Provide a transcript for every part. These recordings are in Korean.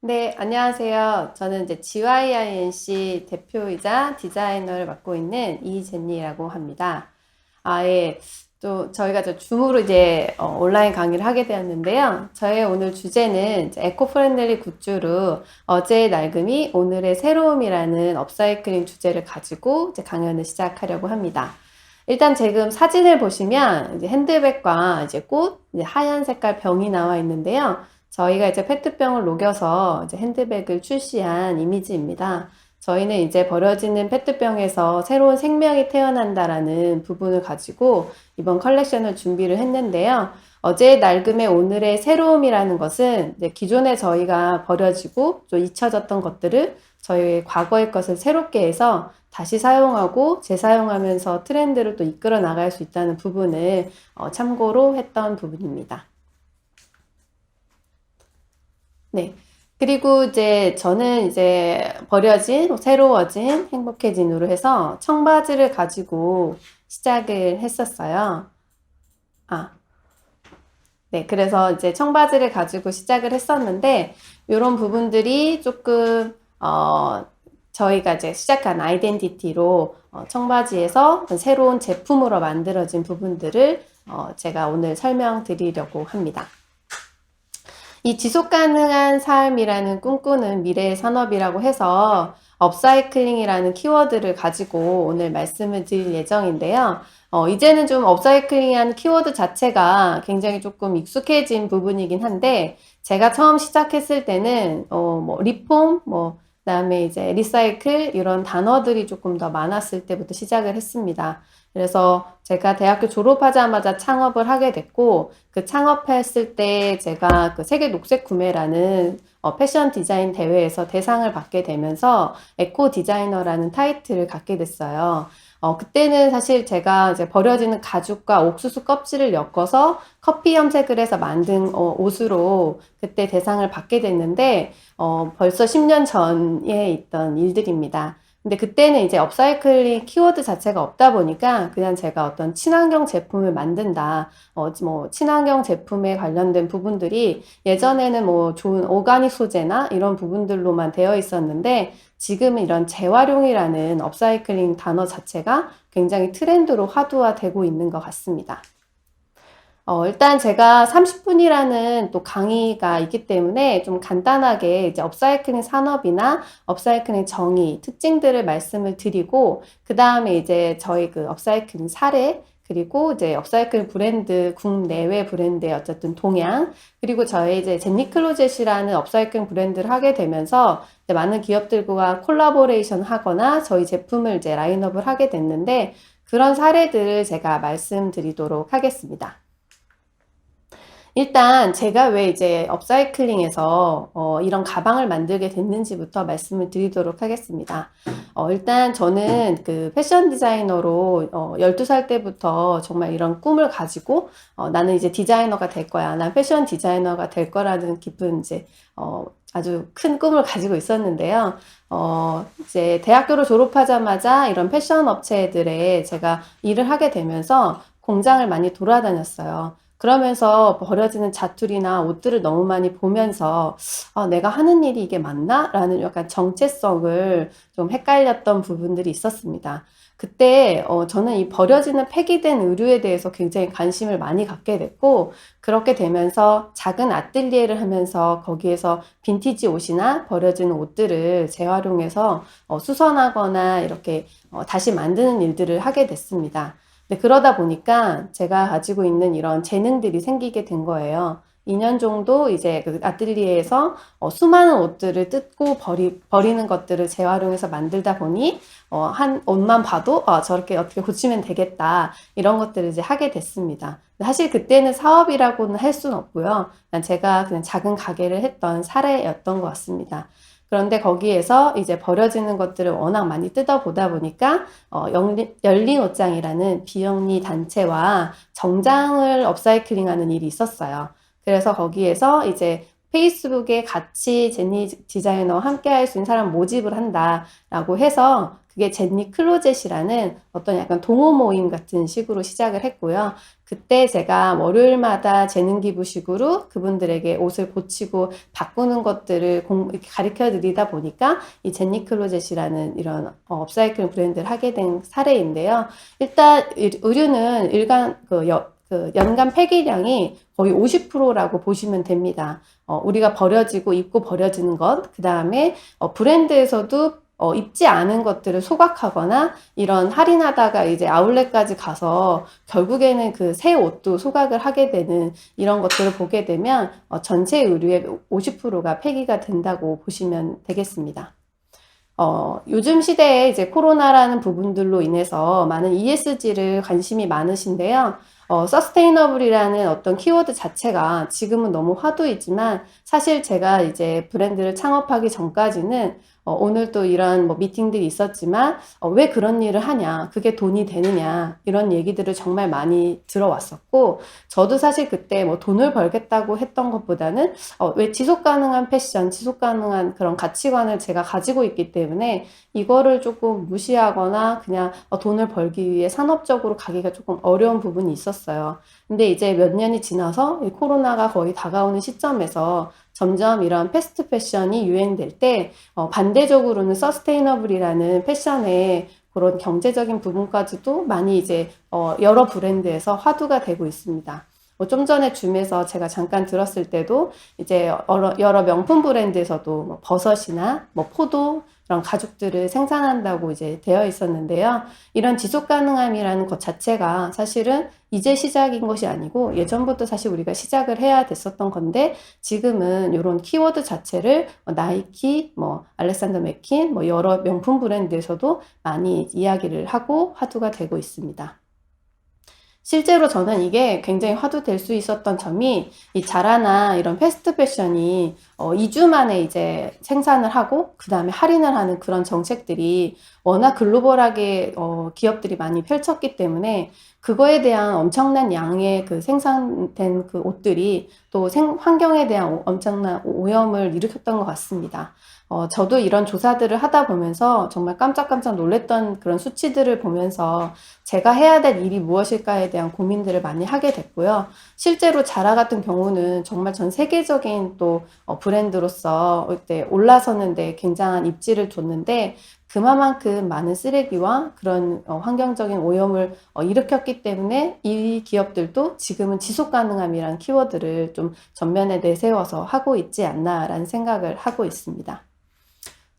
네, 안녕하세요. 저는 이제 GYINC 대표이자 디자이너를 맡고 있는 이제니라고 합니다. 예. 또 저희가 줌으로 이제 온라인 강의를 하게 되었는데요. 저의 오늘 주제는 이제 에코 프렌들리 굿즈로 어제의 낡음이 오늘의 새로움이라는 업사이클링 주제를 가지고 이제 강연을 시작하려고 합니다. 일단 지금 사진을 보시면 이제 핸드백과 이제 꽃, 이제 하얀 색깔 병이 나와 있는데요. 저희가 이제 페트병을 녹여서 이제 핸드백을 출시한 이미지입니다. 저희는 이제 버려지는 페트병에서 새로운 생명이 태어난다라는 부분을 가지고 이번 컬렉션을 준비를 했는데요. 어제의 낡음의 오늘의 새로움이라는 것은 이제 기존에 저희가 버려지고 좀 잊혀졌던 것들을 저희의 과거의 것을 새롭게 해서 다시 사용하고 재사용하면서 트렌드를 또 이끌어 나갈 수 있다는 부분을 참고로 했던 부분입니다. 네. 그리고 이제 저는 이제 버려진, 새로워진, 행복해진으로 해서 청바지를 가지고 시작을 했었어요. 아, 네. 그래서 이제 청바지를 가지고 시작을 했었는데, 이런 부분들이 조금, 저희가 이제 시작한 아이덴티티로 청바지에서 새로운 제품으로 만들어진 부분들을 제가 오늘 설명드리려고 합니다. 이 지속 가능한 삶이라는 꿈꾸는 미래의 산업이라고 해서 업사이클링이라는 키워드를 가지고 오늘 말씀을 드릴 예정인데요. 이제는 좀 업사이클링이라는 키워드 자체가 굉장히 조금 익숙해진 부분이긴 한데, 제가 처음 시작했을 때는, 리폼, 그다음에 이제 리사이클, 이런 단어들이 조금 더 많았을 때부터 시작을 했습니다. 그래서 제가 대학교 졸업하자마자 창업을 하게 됐고, 그 창업했을 때 제가 그 세계 녹색 구매라는 패션 디자인 대회에서 대상을 받게 되면서 에코 디자이너라는 타이틀을 갖게 됐어요. 그때는 사실 제가 이제 버려지는 가죽과 옥수수 껍질을 엮어서 커피 염색을 해서 만든 옷으로 그때 대상을 받게 됐는데, 벌써 10년 전에 있던 일들입니다. 근데 그때는 이제 업사이클링 키워드 자체가 없다 보니까 그냥 제가 어떤 친환경 제품을 만든다. 친환경 제품에 관련된 부분들이 예전에는 뭐 좋은 오가닉 소재나 이런 부분들로만 되어 있었는데 지금은 이런 재활용이라는 업사이클링 단어 자체가 굉장히 트렌드로 화두화되고 있는 것 같습니다. 일단 제가 30분이라는 또 강의가 있기 때문에 좀 간단하게 이제 업사이클링 산업이나 업사이클링 정의, 특징들을 말씀을 드리고, 그 다음에 이제 저희 그 업사이클링 사례, 그리고 이제 업사이클 브랜드, 국내외 브랜드의 어쨌든 동향, 그리고 저희 이제 제니클로젯이라는 업사이클링 브랜드를 하게 되면서 이제 많은 기업들과 콜라보레이션 하거나 저희 제품을 이제 라인업을 하게 됐는데, 그런 사례들을 제가 말씀드리도록 하겠습니다. 일단 제가 왜 이제 업사이클링에서 이런 가방을 만들게 됐는지부터 말씀을 드리도록 하겠습니다. 일단 저는 그 패션 디자이너로 12살 때부터 정말 이런 꿈을 가지고 나는 이제 디자이너가 될 거야. 난 패션 디자이너가 될 거라는 깊은 이제 아주 큰 꿈을 가지고 있었는데요. 이제 대학교를 졸업하자마자 이런 패션 업체들에 제가 일을 하게 되면서 공장을 많이 돌아다녔어요. 그러면서 버려지는 자투리나 옷들을 너무 많이 보면서 내가 하는 일이 이게 맞나? 라는 약간 정체성을 좀 헷갈렸던 부분들이 있었습니다. 그때 저는 이 버려지는 폐기된 의류에 대해서 굉장히 관심을 많이 갖게 됐고, 그렇게 되면서 작은 아뜰리에를 하면서 거기에서 빈티지 옷이나 버려지는 옷들을 재활용해서 수선하거나 이렇게 다시 만드는 일들을 하게 됐습니다. 네, 그러다 보니까 제가 가지고 있는 이런 재능들이 생기게 된 거예요. 2년 정도 이제 그 아뜰리에에서 수많은 옷들을 뜯고 버리는 것들을 재활용해서 만들다 보니 한 옷만 봐도 저렇게 어떻게 고치면 되겠다 이런 것들을 이제 하게 됐습니다. 사실 그때는 사업이라고는 할 수는 없고요. 제가 그냥 작은 가게를 했던 사례였던 것 같습니다. 그런데 거기에서 이제 버려지는 것들을 워낙 많이 뜯어보다 보니까 열린 옷장이라는 비영리 단체와 정장을 업사이클링하는 일이 있었어요. 그래서 거기에서 이제 페이스북에 같이 제니 디자이너와 함께 할 수 있는 사람 모집을 한다라고 해서 그게 제니 클로젯이라는 어떤 약간 동호 모임 같은 식으로 시작을 했고요. 그때 제가 월요일마다 재능 기부식으로 그분들에게 옷을 고치고 바꾸는 것들을 이렇게 가르쳐 드리다 보니까 이 제니 클로젯이라는 이런 업사이클 브랜드를 하게 된 사례인데요. 일단 의류는 연간 폐기량이 거의 50%라고 보시면 됩니다. 우리가 버려지고 입고 버려지는 것, 그 다음에 브랜드에서도 입지 않은 것들을 소각하거나 이런 할인하다가 이제 아울렛까지 가서 결국에는 그 새 옷도 소각을 하게 되는 이런 것들을 보게 되면 전체 의류의 50%가 폐기가 된다고 보시면 되겠습니다. 요즘 시대에 이제 코로나라는 부분들로 인해서 많은 ESG를 관심이 많으신데요. 서스테이너블이라는 어떤 키워드 자체가 지금은 너무 화두이지만 사실 제가 이제 브랜드를 창업하기 전까지는 오늘 또 이런 뭐 미팅들이 있었지만 왜 그런 일을 하냐, 그게 돈이 되느냐 이런 얘기들을 정말 많이 들어왔었고 저도 사실 그때 뭐 돈을 벌겠다고 했던 것보다는 왜 지속 가능한 패션, 지속 가능한 그런 가치관을 제가 가지고 있기 때문에 이거를 조금 무시하거나 그냥 돈을 벌기 위해 산업적으로 가기가 조금 어려운 부분이 있었어요. 근데 이제 몇 년이 지나서 이 코로나가 거의 다가오는 시점에서 점점 이런 패스트 패션이 유행될 때 반대적으로는 서스테이너블이라는 패션의 그런 경제적인 부분까지도 많이 이제 여러 브랜드에서 화두가 되고 있습니다. 좀 전에 줌에서 제가 잠깐 들었을 때도 이제 여러 명품 브랜드에서도 뭐 버섯이나 뭐 포도 이런 가죽들을 생산한다고 이제 되어 있었는데요. 이런 지속 가능함이라는 것 자체가 사실은 이제 시작인 것이 아니고 예전부터 사실 우리가 시작을 해야 됐었던 건데 지금은 이런 키워드 자체를 나이키, 뭐 알렉산더 맥퀸, 뭐 여러 명품 브랜드에서도 많이 이야기를 하고 화두가 되고 있습니다. 실제로 저는 이게 굉장히 화두될 수 있었던 점이 이 자라나 이런 패스트 패션이 2주 만에 이제 생산을 하고 그 다음에 할인을 하는 그런 정책들이 워낙 글로벌하게 기업들이 많이 펼쳤기 때문에 그거에 대한 엄청난 양의 그 생산된 그 옷들이 또 환경에 대한 엄청난 오염을 일으켰던 것 같습니다. 저도 이런 조사들을 하다 보면서 정말 깜짝깜짝 놀랐던 그런 수치들을 보면서 제가 해야 될 일이 무엇일까에 대한 고민들을 많이 하게 됐고요. 실제로 자라 같은 경우는 정말 전 세계적인 또 브랜드로서 이때 올라서는데 굉장한 입지를 줬는데 그만큼 많은 쓰레기와 그런 환경적인 오염을 일으켰기 때문에 이 기업들도 지금은 지속 가능함이라는 키워드를 좀 전면에 내세워서 하고 있지 않나라는 생각을 하고 있습니다.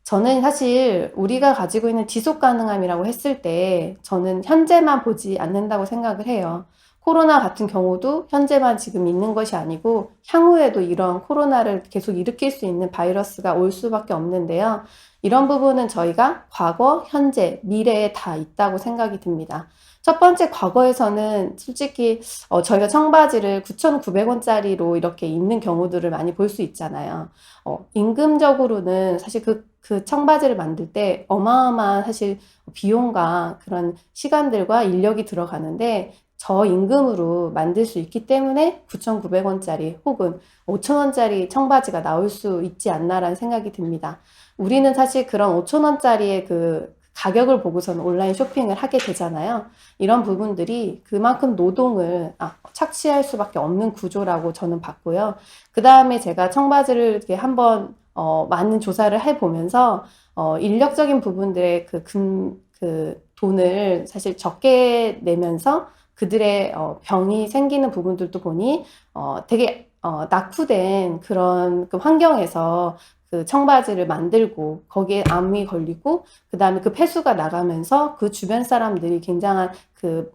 저는 사실 우리가 가지고 있는 지속 가능함이라고 했을 때 저는 현재만 보지 않는다고 생각을 해요. 코로나 같은 경우도 현재만 지금 있는 것이 아니고 향후에도 이런 코로나를 계속 일으킬 수 있는 바이러스가 올 수밖에 없는데요. 이런 부분은 저희가 과거, 현재, 미래에 다 있다고 생각이 듭니다. 첫 번째 과거에서는 솔직히 저희가 청바지를 9,900원짜리로 이렇게 입는 경우들을 많이 볼 수 있잖아요. 임금적으로는 사실 그 청바지를 만들 때 어마어마한 사실 비용과 그런 시간들과 인력이 들어가는데 저임금으로 만들 수 있기 때문에 9,900원짜리 혹은 5,000원짜리 청바지가 나올 수 있지 않나라는 생각이 듭니다. 우리는 사실 그런 5,000원짜리의 그 가격을 보고서는 온라인 쇼핑을 하게 되잖아요. 이런 부분들이 그만큼 노동을 착취할 수밖에 없는 구조라고 저는 봤고요. 그 다음에 제가 청바지를 이렇게 한번 많은 조사를 해보면서 인력적인 부분들의 그 돈을 사실 적게 내면서 그들의 병이 생기는 부분들도 보니 되게 낙후된 그런 그 환경에서 그 청바지를 만들고 거기에 암이 걸리고 그 다음에 그 폐수가 나가면서 그 주변 사람들이 굉장한 그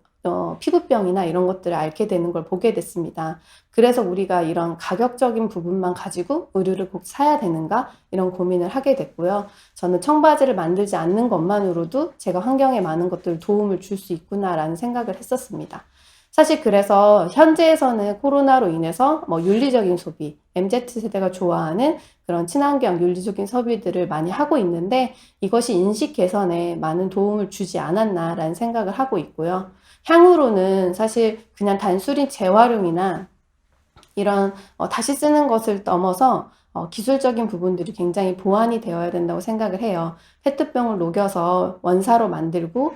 피부병이나 이런 것들을 앓게 되는 걸 보게 됐습니다. 그래서 우리가 이런 가격적인 부분만 가지고 의류를 꼭 사야 되는가 이런 고민을 하게 됐고요. 저는 청바지를 만들지 않는 것만으로도 제가 환경에 많은 것들 도움을 줄 수 있구나라는 생각을 했었습니다. 사실 그래서 현재에서는 코로나로 인해서 뭐 윤리적인 소비, MZ세대가 좋아하는 그런 친환경 윤리적인 소비들을 많이 하고 있는데 이것이 인식 개선에 많은 도움을 주지 않았나라는 생각을 하고 있고요. 향후로는 사실 그냥 단순히 재활용이나 이런 다시 쓰는 것을 넘어서 기술적인 부분들이 굉장히 보완이 되어야 된다고 생각을 해요. 페트병을 녹여서 원사로 만들고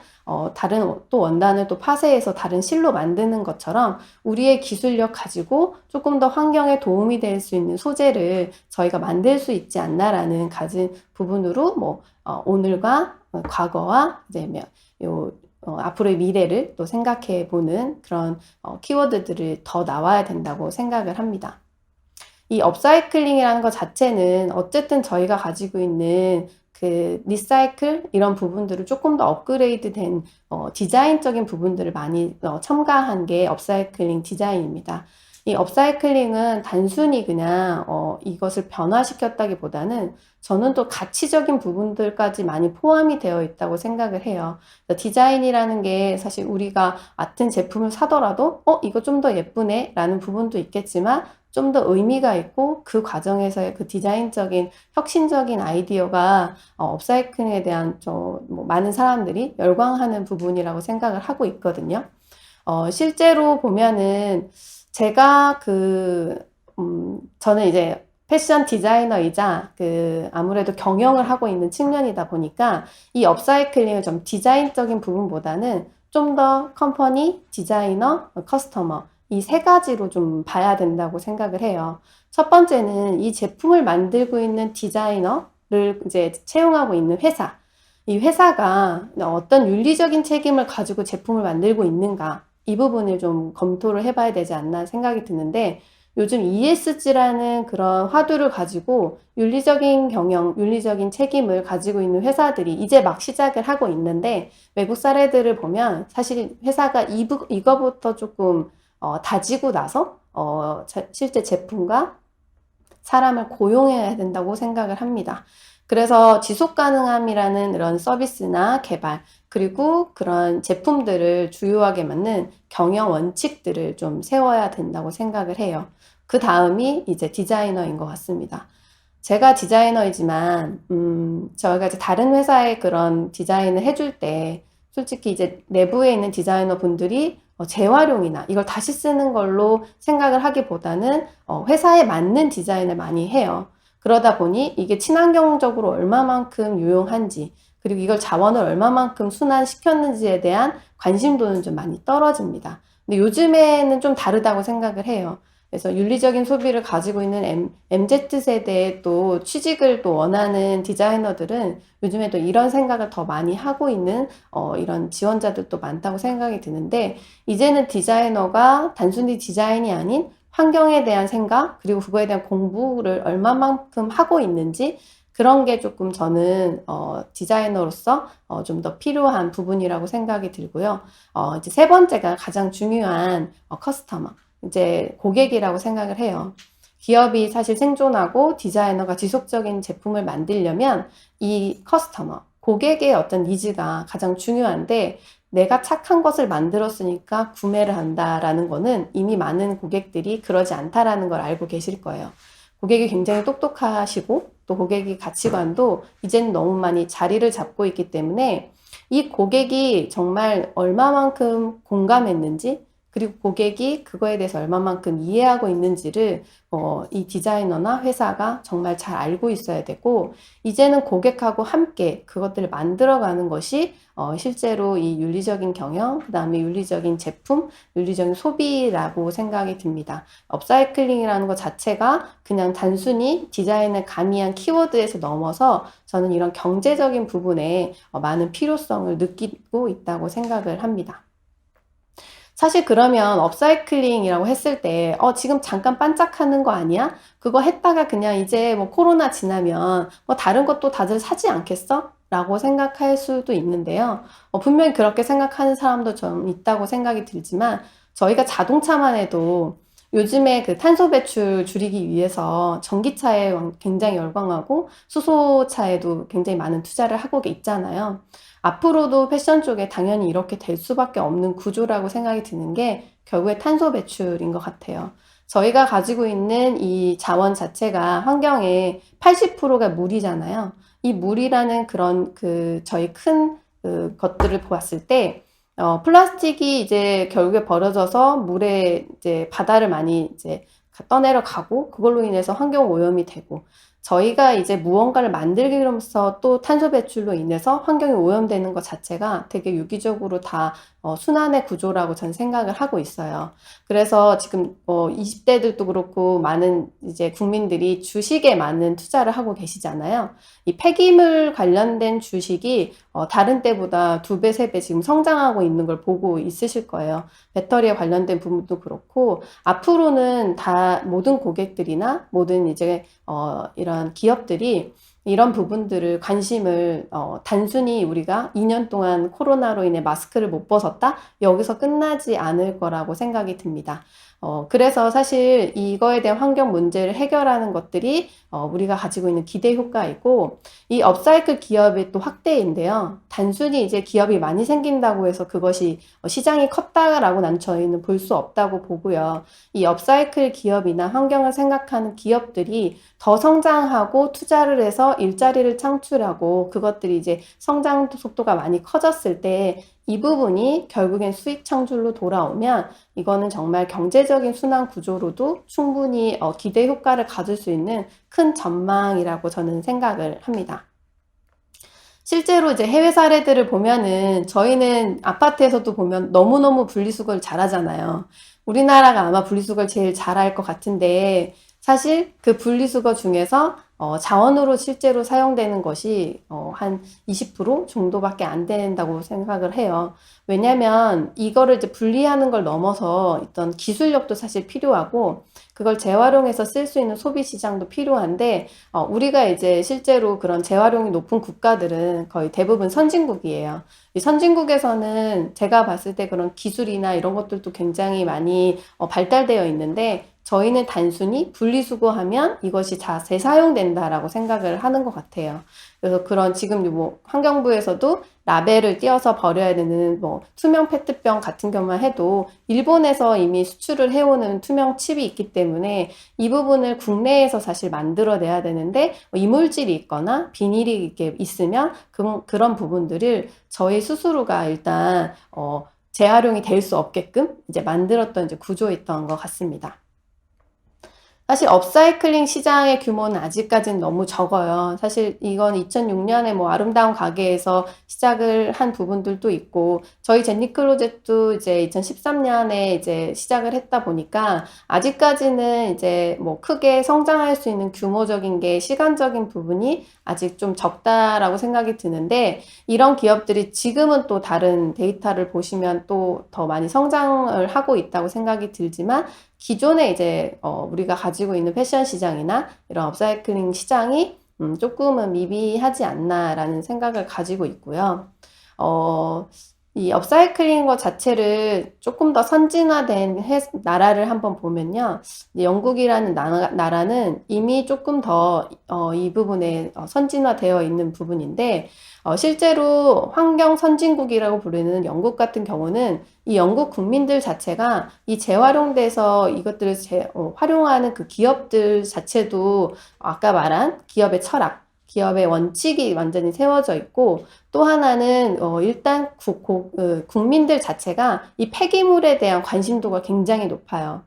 다른 또 원단을 또 파쇄해서 다른 실로 만드는 것처럼 우리의 기술력 가지고 조금 더 환경에 도움이 될 수 있는 소재를 저희가 만들 수 있지 않나라는 가진 부분으로 오늘과 과거와 이제 앞으로의 미래를 또 생각해 보는 그런 키워드들을 더 나와야 된다고 생각을 합니다. 이 업사이클링이라는 것 자체는 어쨌든 저희가 가지고 있는 그 리사이클 이런 부분들을 조금 더 업그레이드된 디자인적인 부분들을 많이 첨가한 게 업사이클링 디자인입니다. 이 업사이클링은 단순히 그냥 이것을 변화시켰다기보다는 저는 또 가치적인 부분들까지 많이 포함이 되어 있다고 생각을 해요. 디자인이라는 게 사실 우리가 같은 제품을 사더라도 이거 좀 더 예쁘네 라는 부분도 있겠지만 좀 더 의미가 있고 그 과정에서의 그 디자인적인 혁신적인 아이디어가 업사이클링에 대한 많은 사람들이 열광하는 부분이라고 생각을 하고 있거든요. 실제로 보면은 제가 저는 이제 패션 디자이너이자 아무래도 경영을 하고 있는 측면이다 보니까 이 업사이클링을 좀 디자인적인 부분보다는 좀 더 컴퍼니, 디자이너, 커스터머 이 세 가지로 좀 봐야 된다고 생각을 해요. 첫 번째는 이 제품을 만들고 있는 디자이너를 이제 채용하고 있는 회사. 이 회사가 어떤 윤리적인 책임을 가지고 제품을 만들고 있는가. 이 부분을 좀 검토를 해봐야 되지 않나 생각이 드는데 요즘 ESG라는 그런 화두를 가지고 윤리적인 경영, 윤리적인 책임을 가지고 있는 회사들이 이제 막 시작을 하고 있는데 외국 사례들을 보면 사실 회사가 이거부터 조금 다지고 나서 실제 제품과 사람을 고용해야 된다고 생각을 합니다. 그래서 지속 가능함이라는 이런 서비스나 개발, 그리고 그런 제품들을 주요하게 맞는 경영 원칙들을 좀 세워야 된다고 생각을 해요. 그 다음이 이제 디자이너인 것 같습니다. 제가 디자이너이지만, 저희가 이제 다른 회사에 그런 디자인을 해줄 때, 솔직히 이제 내부에 있는 디자이너 분들이 재활용이나 이걸 다시 쓰는 걸로 생각을 하기보다는 회사에 맞는 디자인을 많이 해요. 그러다 보니 이게 친환경적으로 얼마만큼 유용한지, 그리고 이걸 자원을 얼마만큼 순환시켰는지에 대한 관심도는 좀 많이 떨어집니다. 근데 요즘에는 좀 다르다고 생각을 해요. 그래서 윤리적인 소비를 가지고 있는 MZ세대의 또 취직을 또 원하는 디자이너들은 요즘에 또 이런 생각을 더 많이 하고 있는 이런 지원자들도 많다고 생각이 드는데 이제는 디자이너가 단순히 디자인이 아닌 환경에 대한 생각 그리고 그거에 대한 공부를 얼마만큼 하고 있는지 그런 게 조금 저는 디자이너로서 좀 더 필요한 부분이라고 생각이 들고요. 이제 세 번째가 가장 중요한 커스터머. 이제 고객이라고 생각을 해요. 기업이 사실 생존하고 디자이너가 지속적인 제품을 만들려면 이 커스터머, 고객의 어떤 니즈가 가장 중요한데 내가 착한 것을 만들었으니까 구매를 한다라는 거는 이미 많은 고객들이 그러지 않다라는 걸 알고 계실 거예요. 고객이 굉장히 똑똑하시고 또 고객의 가치관도 이제는 너무 많이 자리를 잡고 있기 때문에 이 고객이 정말 얼마만큼 공감했는지 그리고 고객이 그거에 대해서 얼마만큼 이해하고 있는지를 이 디자이너나 회사가 정말 잘 알고 있어야 되고 이제는 고객하고 함께 그것들을 만들어가는 것이 실제로 이 윤리적인 경영, 그 다음에 윤리적인 제품, 윤리적인 소비라고 생각이 듭니다. 업사이클링이라는 것 자체가 그냥 단순히 디자인을 가미한 키워드에서 넘어서 저는 이런 경제적인 부분에 많은 필요성을 느끼고 있다고 생각을 합니다. 사실 그러면 업사이클링이라고 했을 때, 지금 잠깐 반짝하는 거 아니야? 그거 했다가 그냥 이제 뭐 코로나 지나면 뭐 다른 것도 다들 사지 않겠어? 라고 생각할 수도 있는데요. 분명히 그렇게 생각하는 사람도 좀 있다고 생각이 들지만, 저희가 자동차만 해도 요즘에 그 탄소 배출 줄이기 위해서 전기차에 굉장히 열광하고 수소차에도 굉장히 많은 투자를 하고 있잖아요. 앞으로도 패션 쪽에 당연히 이렇게 될 수밖에 없는 구조라고 생각이 드는 게 결국에 탄소 배출인 것 같아요. 저희가 가지고 있는 이 자원 자체가 환경의 80%가 물이잖아요. 이 물이라는 그런 저희 큰 것들을 보았을 때 플라스틱이 이제 결국에 버려져서 물에 이제 바다를 많이 이제 떠내려가고 그걸로 인해서 환경 오염이 되고 저희가 이제 무언가를 만들기로서 또 탄소 배출로 인해서 환경이 오염되는 것 자체가 되게 유기적으로 다 순환의 구조라고 저는 생각을 하고 있어요. 그래서 지금 20대들도 그렇고 많은 이제 국민들이 주식에 많은 투자를 하고 계시잖아요. 이 폐기물 관련된 주식이 다른 때보다 2배, 3배 지금 성장하고 있는 걸 보고 있으실 거예요. 배터리에 관련된 부분도 그렇고 앞으로는 다 모든 고객들이나 모든 이제 이런 기업들이 이런 부분들을 관심을 단순히 우리가 2년 동안 코로나로 인해 마스크를 못 벗었다? 여기서 끝나지 않을 거라고 생각이 듭니다. 그래서 사실 이거에 대한 환경 문제를 해결하는 것들이 우리가 가지고 있는 기대 효과이고 이 업사이클 기업의 또 확대인데요. 단순히 이제 기업이 많이 생긴다고 해서 그것이 시장이 컸다라고 난 저희는 볼 수 없다고 보고요. 이 업사이클 기업이나 환경을 생각하는 기업들이 더 성장하고 투자를 해서 일자리를 창출하고 그것들이 이제 성장 속도가 많이 커졌을 때 이 부분이 결국엔 수익 창출로 돌아오면 이거는 정말 경제적인 순환 구조로도 충분히 기대 효과를 가질 수 있는 큰 전망이라고 저는 생각을 합니다. 실제로 이제 해외 사례들을 보면은 저희는 아파트에서도 보면 너무너무 분리수거를 잘하잖아요. 우리나라가 아마 분리수거를 제일 잘할 것 같은데 사실 그 분리수거 중에서 자원으로 실제로 사용되는 것이 한 20% 정도밖에 안 된다고 생각을 해요. 왜냐면 이거를 이제 분리하는 걸 넘어서 어떤 기술력도 사실 필요하고 그걸 재활용해서 쓸 수 있는 소비 시장도 필요한데 우리가 이제 실제로 그런 재활용이 높은 국가들은 거의 대부분 선진국이에요. 이 선진국에서는 제가 봤을 때 그런 기술이나 이런 것들도 굉장히 많이 발달되어 있는데 저희는 단순히 분리수거하면 이것이 재사용된다라고 생각을 하는 것 같아요. 그래서 그런 지금 뭐 환경부에서도 라벨을 띄어서 버려야 되는 뭐 투명 페트병 같은 경우만 해도 일본에서 이미 수출을 해오는 투명 칩이 있기 때문에 이 부분을 국내에서 사실 만들어내야 되는데 이물질이 있거나 비닐이 이렇게 있으면 그런 부분들을 저희 스스로가 일단 재활용이 될 수 없게끔 이제 만들었던 이제 구조였던 것 같습니다. 사실 업사이클링 시장의 규모는 아직까지는 너무 적어요. 사실 이건 2006년에 뭐 아름다운 가게에서 시작을 한 부분들도 있고, 저희 제니클로젯도 이제 2013년에 이제 시작을 했다 보니까, 아직까지는 이제 뭐 크게 성장할 수 있는 규모적인 게 시간적인 부분이 아직 좀 적다라고 생각이 드는데, 이런 기업들이 지금은 또 다른 데이터를 보시면 또 더 많이 성장을 하고 있다고 생각이 들지만, 기존에 이제 우리가 가지고 있는 패션 시장이나 이런 업사이클링 시장이 조금은 미비하지 않나라는 생각을 가지고 있고요. 이 업사이클링 것 자체를 조금 더 선진화된 나라를 한번 보면요. 영국이라는 나라는 이미 조금 더 이 부분에 선진화되어 있는 부분인데 실제로 환경 선진국이라고 부르는 영국 같은 경우는 이 영국 국민들 자체가 이 재활용돼서 이것들을 활용하는 그 기업들 자체도 아까 말한 기업의 철학, 기업의 원칙이 완전히 세워져 있고 또 하나는 일단 국민들 자체가 이 폐기물에 대한 관심도가 굉장히 높아요.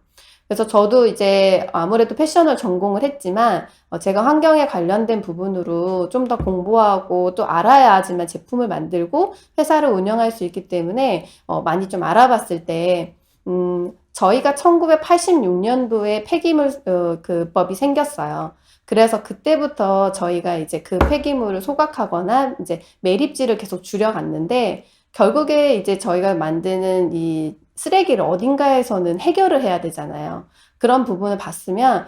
그래서 저도 이제 아무래도 패션을 전공을 했지만 제가 환경에 관련된 부분으로 좀 더 공부하고 또 알아야지만 제품을 만들고 회사를 운영할 수 있기 때문에 많이 좀 알아봤을 때 저희가 1986년도에 폐기물 그 법이 생겼어요. 그래서 그때부터 저희가 이제 그 폐기물을 소각하거나 이제 매립지를 계속 줄여갔는데 결국에 이제 저희가 만드는 이 쓰레기를 어딘가에서는 해결을 해야 되잖아요. 그런 부분을 봤으면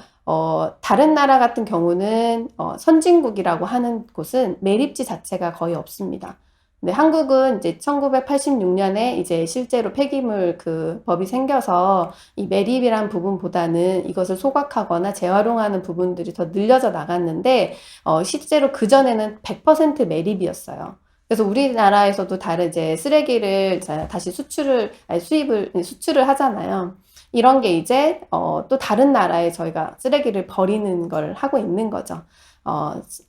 다른 나라 같은 경우는 선진국이라고 하는 곳은 매립지 자체가 거의 없습니다. 근데 한국은 이제 1986년에 이제 실제로 폐기물 그 법이 생겨서 이 매립이란 부분보다는 이것을 소각하거나 재활용하는 부분들이 더 늘려져 나갔는데 실제로 그전에는 100% 매립이었어요. 그래서 우리나라에서도 다른 이제 쓰레기를 다시 수출을 하잖아요. 이런 게 이제 또 다른 나라에 저희가 쓰레기를 버리는 걸 하고 있는 거죠.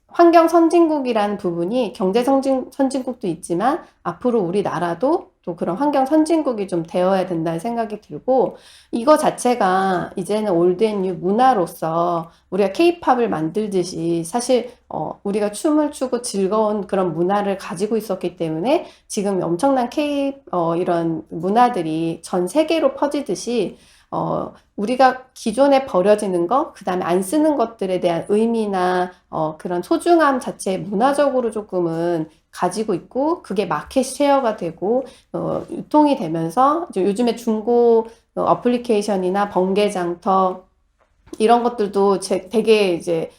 환경 선진국이라는 부분이 경제 선진국도 있지만 앞으로 우리나라도 또 그런 환경 선진국이 좀 되어야 된다는 생각이 들고 이거 자체가 이제는 올드 앤 뉴 문화로서 우리가 케이팝을 만들듯이 사실 우리가 춤을 추고 즐거운 그런 문화를 가지고 있었기 때문에 지금 엄청난 이런 문화들이 전 세계로 퍼지듯이 우리가 기존에 버려지는 것, 그 다음에 안 쓰는 것들에 대한 의미나, 그런 소중함 자체 문화적으로 조금은 가지고 있고, 그게 마켓 쉐어가 되고, 유통이 되면서, 요즘에 중고 어플리케이션이나 번개장터, 이런 것들도 되게 이제,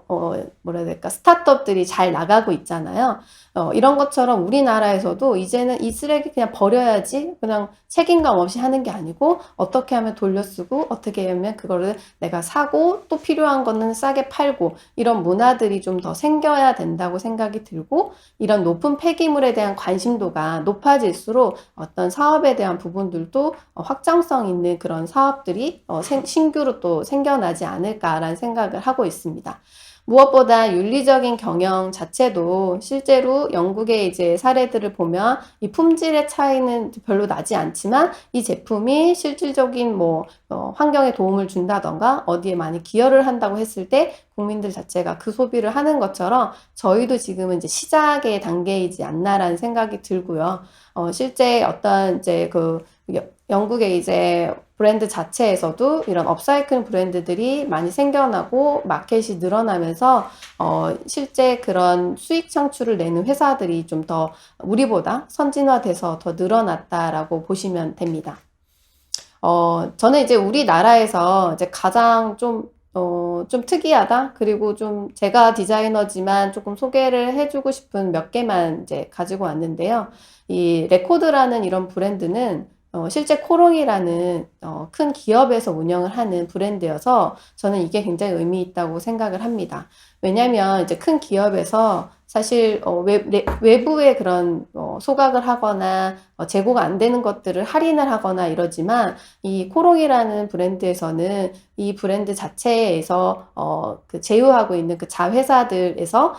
뭐라 해야 될까, 스타트업들이 잘 나가고 있잖아요. 이런 것처럼 우리나라에서도 이제는 이 쓰레기 그냥 버려야지, 그냥 책임감 없이 하는 게 아니고, 어떻게 하면 돌려쓰고, 어떻게 하면 그거를 내가 사고, 또 필요한 거는 싸게 팔고, 이런 문화들이 좀 더 생겨야 된다고 생각이 들고, 이런 높은 폐기물에 대한 관심도가 높아질수록 어떤 사업에 대한 부분들도 확장성 있는 그런 사업들이 신규로 또 생겨나지 않을까라는 생각을 하고 있습니다. 무엇보다 윤리적인 경영 자체도 실제로 영국의 이제 사례들을 보면 이 품질의 차이는 별로 나지 않지만 이 제품이 실질적인 환경에 도움을 준다던가 어디에 많이 기여를 한다고 했을 때 국민들 자체가 그 소비를 하는 것처럼 저희도 지금은 이제 시작의 단계이지 않나라는 생각이 들고요. 실제 어떤 이제 영국의 이제 브랜드 자체에서도 이런 업사이클 브랜드들이 많이 생겨나고 마켓이 늘어나면서 실제 그런 수익 창출을 내는 회사들이 좀 더 우리보다 선진화돼서 더 늘어났다라고 보시면 됩니다. 저는 이제 우리나라에서 이제 가장 좀 특이하다. 그리고 좀 제가 디자이너지만 조금 소개를 해주고 싶은 몇 개만 이제 가지고 왔는데요. 이 레코드라는 이런 브랜드는 실제 코롱이라는 큰 기업에서 운영을 하는 브랜드여서 저는 이게 굉장히 의미 있다고 생각을 합니다. 왜냐면 이제 큰 기업에서 사실 외부에 그런 소각을 하거나 재고가 안 되는 것들을 할인을 하거나 이러지만 이 코롱이라는 브랜드에서는 이 브랜드 자체에서 그 제휴하고 있는 그 자회사들에서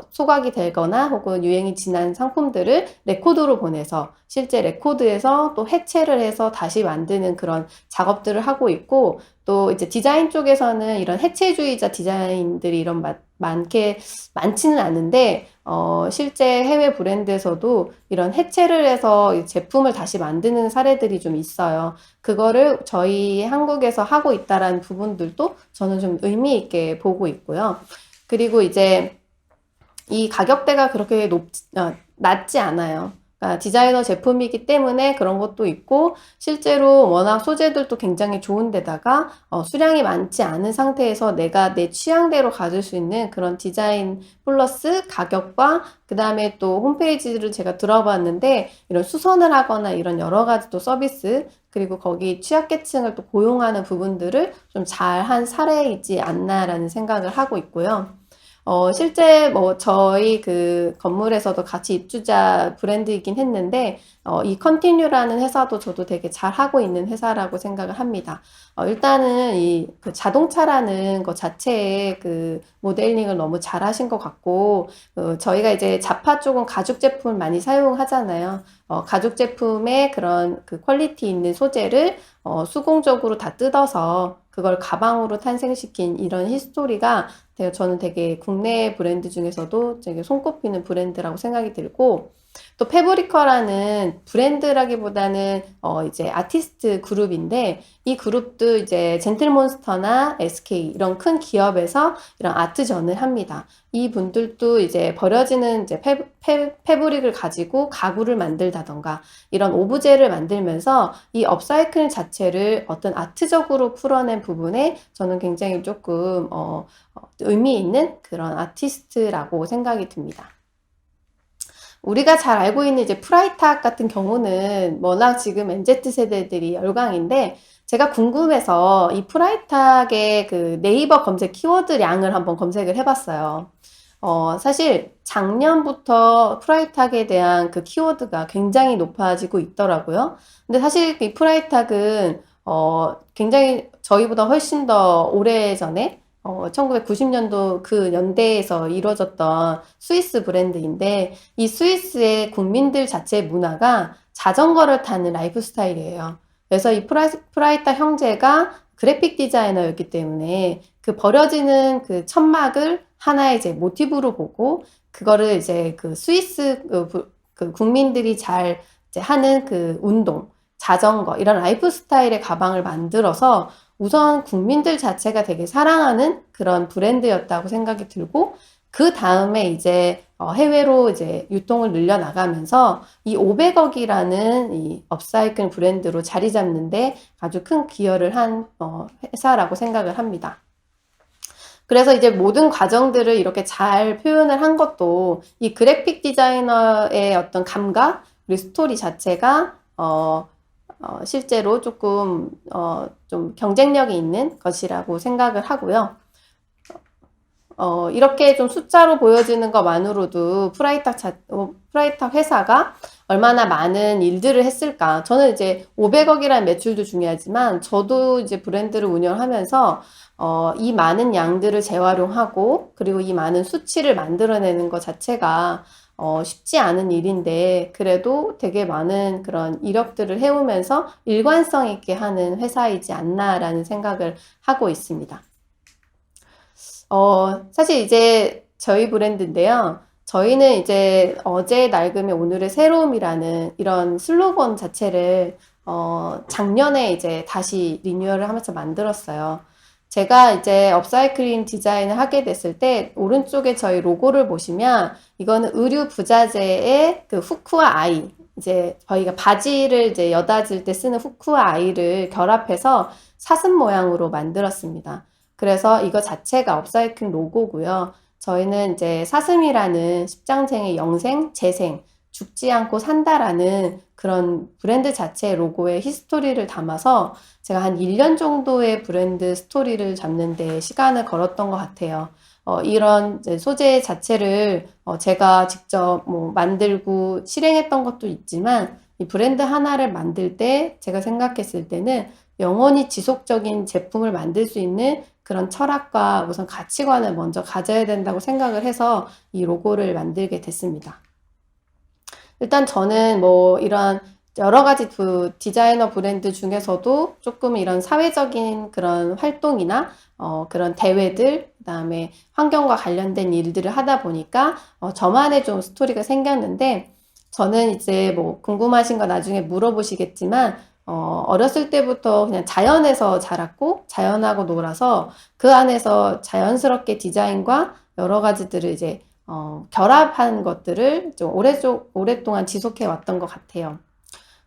소각이 되거나 혹은 유행이 지난 상품들을 레코드로 보내서 실제 레코드에서 또 해체를 해서 다시 만드는 그런 작업들을 하고 있고 또 이제 디자인 쪽에서는 이런 해체주의자 디자인들이 많지는 않은데, 실제 해외 브랜드에서도 이런 해체를 해서 제품을 다시 만드는 사례들이 좀 있어요. 그거를 저희 한국에서 하고 있다라는 부분들도 저는 좀 의미 있게 보고 있고요. 그리고 이제 이 가격대가 그렇게 낮지 않아요. 그러니까 디자이너 제품이기 때문에 그런 것도 있고 실제로 워낙 소재들도 굉장히 좋은데다가 수량이 많지 않은 상태에서 내가 내 취향대로 가질 수 있는 그런 디자인 플러스 가격과 그 다음에 또 홈페이지를 제가 들어봤는데 이런 수선을 하거나 이런 여러 가지 또 서비스 그리고 거기 취약계층을 또 고용하는 부분들을 좀 잘한 사례이지 않나라는 생각을 하고 있고요. 실제 저희 그 건물에서도 같이 입주자 브랜드이긴 했는데, 이 컨티뉴라는 회사도 저도 되게 잘 하고 있는 회사라고 생각을 합니다. 일단은 그 자동차라는 것 자체의 그 모델링을 너무 잘 하신 것 같고, 저희가 이제 자파 쪽은 가죽 제품을 많이 사용하잖아요. 가죽 제품의 그런 그 퀄리티 있는 소재를 수공적으로 다 뜯어서 그걸 가방으로 탄생시킨 이런 히스토리가 저는 되게 국내 브랜드 중에서도 되게 손꼽히는 브랜드라고 생각이 들고 또 페브리커라는 브랜드라기보다는 이제 아티스트 그룹인데 이 그룹도 이제 젠틀몬스터나 SK 이런 큰 기업에서 이런 아트전을 합니다. 이 분들도 이제 버려지는 이제 패브릭을 가지고 가구를 만들다던가 이런 오브제를 만들면서 이 업사이클 자체를 어떤 아트적으로 풀어낸 부분에 저는 굉장히 조금 의미 있는 그런 아티스트라고 생각이 듭니다. 우리가 잘 알고 있는 이제 프라이탁 같은 경우는 워낙 지금 MZ 세대들이 열광인데 제가 궁금해서 이 프라이탁의 그 네이버 검색 키워드량을 한번 검색을 해봤어요. 사실 작년부터 프라이탁에 대한 그 키워드가 굉장히 높아지고 있더라고요. 근데 사실 이 프라이탁은 굉장히 저희보다 훨씬 더 오래전에 1990년도 그 연대에서 이루어졌던 스위스 브랜드인데 이 스위스의 국민들 자체의 문화가 자전거를 타는 라이프 스타일이에요. 그래서 이 프라이타 형제가 그래픽 디자이너였기 때문에 그 버려지는 그 천막을 하나의 이제 모티브로 보고 그거를 이제 그 스위스 그 국민들이 잘 이제 하는 그 운동, 자전거 이런 라이프 스타일의 가방을 만들어서 우선 국민들 자체가 되게 사랑하는 그런 브랜드였다고 생각이 들고 그 다음에 이제 해외로 이제 유통을 늘려나가면서 이 500억이라는 이 업사이클 브랜드로 자리 잡는데 아주 큰 기여를 한 회사라고 생각을 합니다. 그래서 이제 모든 과정들을 이렇게 잘 표현을 한 것도 이 그래픽 디자이너의 어떤 감각, 그리고 스토리 자체가 실제로 조금 좀 경쟁력이 있는 것이라고 생각을 하고요. 이렇게 좀 숫자로 보여지는 것만으로도 프라이탁 회사가 얼마나 많은 일들을 했을까. 저는 이제 500억이라는 매출도 중요하지만 저도 이제 브랜드를 운영하면서 이 많은 양들을 재활용하고 그리고 이 많은 수치를 만들어내는 것 자체가 쉽지 않은 일인데 그래도 되게 많은 그런 이력들을 해오면서 일관성 있게 하는 회사이지 않나라는 생각을 하고 있습니다. 사실 이제 저희 브랜드인데요. 저희는 이제 어제의 낡음이 오늘의 새로움이라는 이런 슬로건 자체를 작년에 이제 다시 리뉴얼을 하면서 만들었어요. 제가 이제 업사이클링 디자인을 하게 됐을 때 오른쪽에 저희 로고를 보시면 이거는 의류 부자재의 그 후크와 아이 이제 저희가 바지를 이제 여닫을 때 쓰는 후크와 아이를 결합해서 사슴 모양으로 만들었습니다. 그래서 이거 자체가 업사이클 로고고요. 저희는 이제 사슴이라는 십장생의 영생, 재생, 죽지 않고 산다라는 그런 브랜드 자체의 로고에 히스토리를 담아서 제가 한 1년 정도의 브랜드 스토리를 잡는 데 시간을 걸었던 것 같아요. 이런 소재 자체를 제가 직접 뭐 만들고 실행했던 것도 있지만 이 브랜드 하나를 만들 때 제가 생각했을 때는 영원히 지속적인 제품을 만들 수 있는 그런 철학과 우선 가치관을 먼저 가져야 된다고 생각을 해서 이 로고를 만들게 됐습니다. 일단 저는 뭐 이런 여러 가지 그 디자이너 브랜드 중에서도 조금 이런 사회적인 그런 활동이나 그런 대회들, 그다음에 환경과 관련된 일들을 하다 보니까 저만의 좀 스토리가 생겼는데 저는 이제 뭐 궁금하신 거 나중에 물어보시겠지만 어렸을 때부터 그냥 자연에서 자랐고 자연하고 놀아서 그 안에서 자연스럽게 디자인과 여러 가지들을 이제 결합한 것들을 좀 오랫동안 지속해 왔던 것 같아요.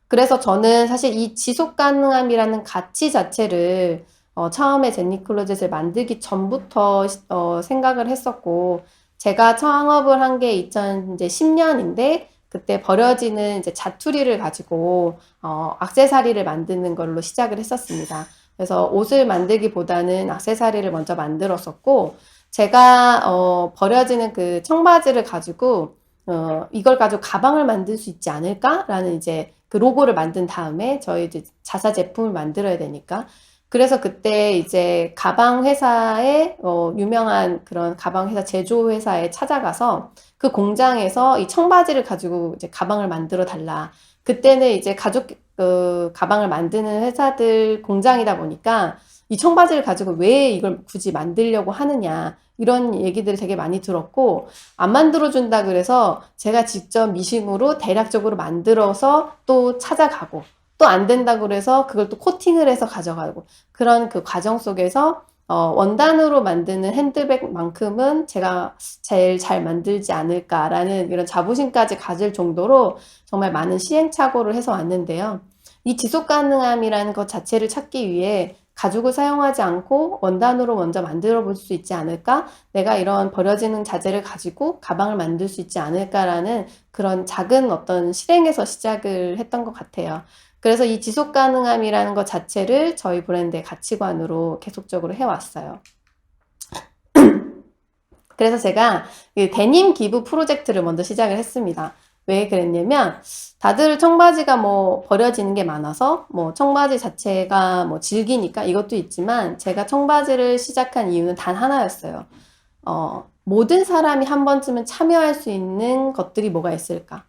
그래서 저는 사실 이 지속 가능함이라는 가치 자체를 처음에 제니 클로젯을 만들기 전부터 생각을 했었고 제가 창업을 한 게 2010년인데 그때 버려지는 이제 자투리를 가지고 액세서리를 만드는 걸로 시작을 했었습니다. 그래서 옷을 만들기보다는 액세서리를 먼저 만들었었고 제가 버려지는 그 청바지를 가지고 이걸 가지고 가방을 만들 수 있지 않을까라는 이제 그 로고를 만든 다음에 저희 이제 자사 제품을 만들어야 되니까 그래서 그때 이제 가방 회사에 유명한 그런 가방 회사 제조 회사에 찾아가서 그 공장에서 이 청바지를 가지고 이제 가방을 만들어 달라. 그때는 이제 가방을 만드는 회사들 공장이다 보니까 이 청바지를 가지고 왜 이걸 굳이 만들려고 하느냐. 이런 얘기들을 되게 많이 들었고, 안 만들어준다 그래서 제가 직접 미싱으로 대략적으로 만들어서 또 찾아가고, 또 안 된다 그래서 그걸 또 코팅을 해서 가져가고, 그런 그 과정 속에서 원단으로 만드는 핸드백만큼은 제가 제일 잘 만들지 않을까라는 이런 자부심까지 가질 정도로 정말 많은 시행착오를 해서 왔는데요. 이 지속 가능함이라는 것 자체를 찾기 위해 가죽을 사용하지 않고 원단으로 먼저 만들어 볼 수 있지 않을까? 내가 이런 버려지는 자재를 가지고 가방을 만들 수 있지 않을까라는 그런 작은 어떤 실행에서 시작을 했던 것 같아요. 그래서 이 지속 가능함이라는 것 자체를 저희 브랜드의 가치관으로 계속적으로 해왔어요. 그래서 제가 데님 기부 프로젝트를 먼저 시작을 했습니다. 왜 그랬냐면 다들 청바지가 뭐 버려지는 게 많아서 뭐 청바지 자체가 뭐 질기니까 이것도 있지만 제가 청바지를 시작한 이유는 단 하나였어요. 모든 사람이 한 번쯤은 참여할 수 있는 것들이 뭐가 있을까?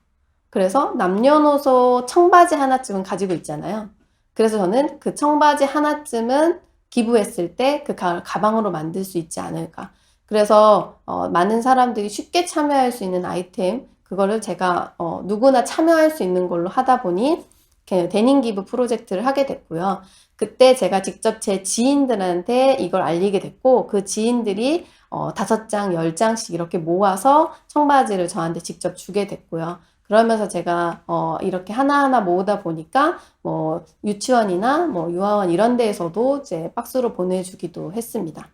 그래서 남녀노소 청바지 하나쯤은 가지고 있잖아요. 그래서 저는 그 청바지 하나쯤은 기부했을 때 그 가방으로 만들 수 있지 않을까. 그래서 많은 사람들이 쉽게 참여할 수 있는 아이템, 그거를 제가 누구나 참여할 수 있는 걸로 하다 보니 데님 기부 프로젝트를 하게 됐고요. 그때 제가 직접 제 지인들한테 이걸 알리게 됐고, 그 지인들이 5장, 10장씩 이렇게 모아서 청바지를 저한테 직접 주게 됐고요. 그러면서 제가 이렇게 하나하나 모으다 보니까 뭐 유치원이나 뭐 유아원 이런 데에서도 이제 박스로 보내주기도 했습니다.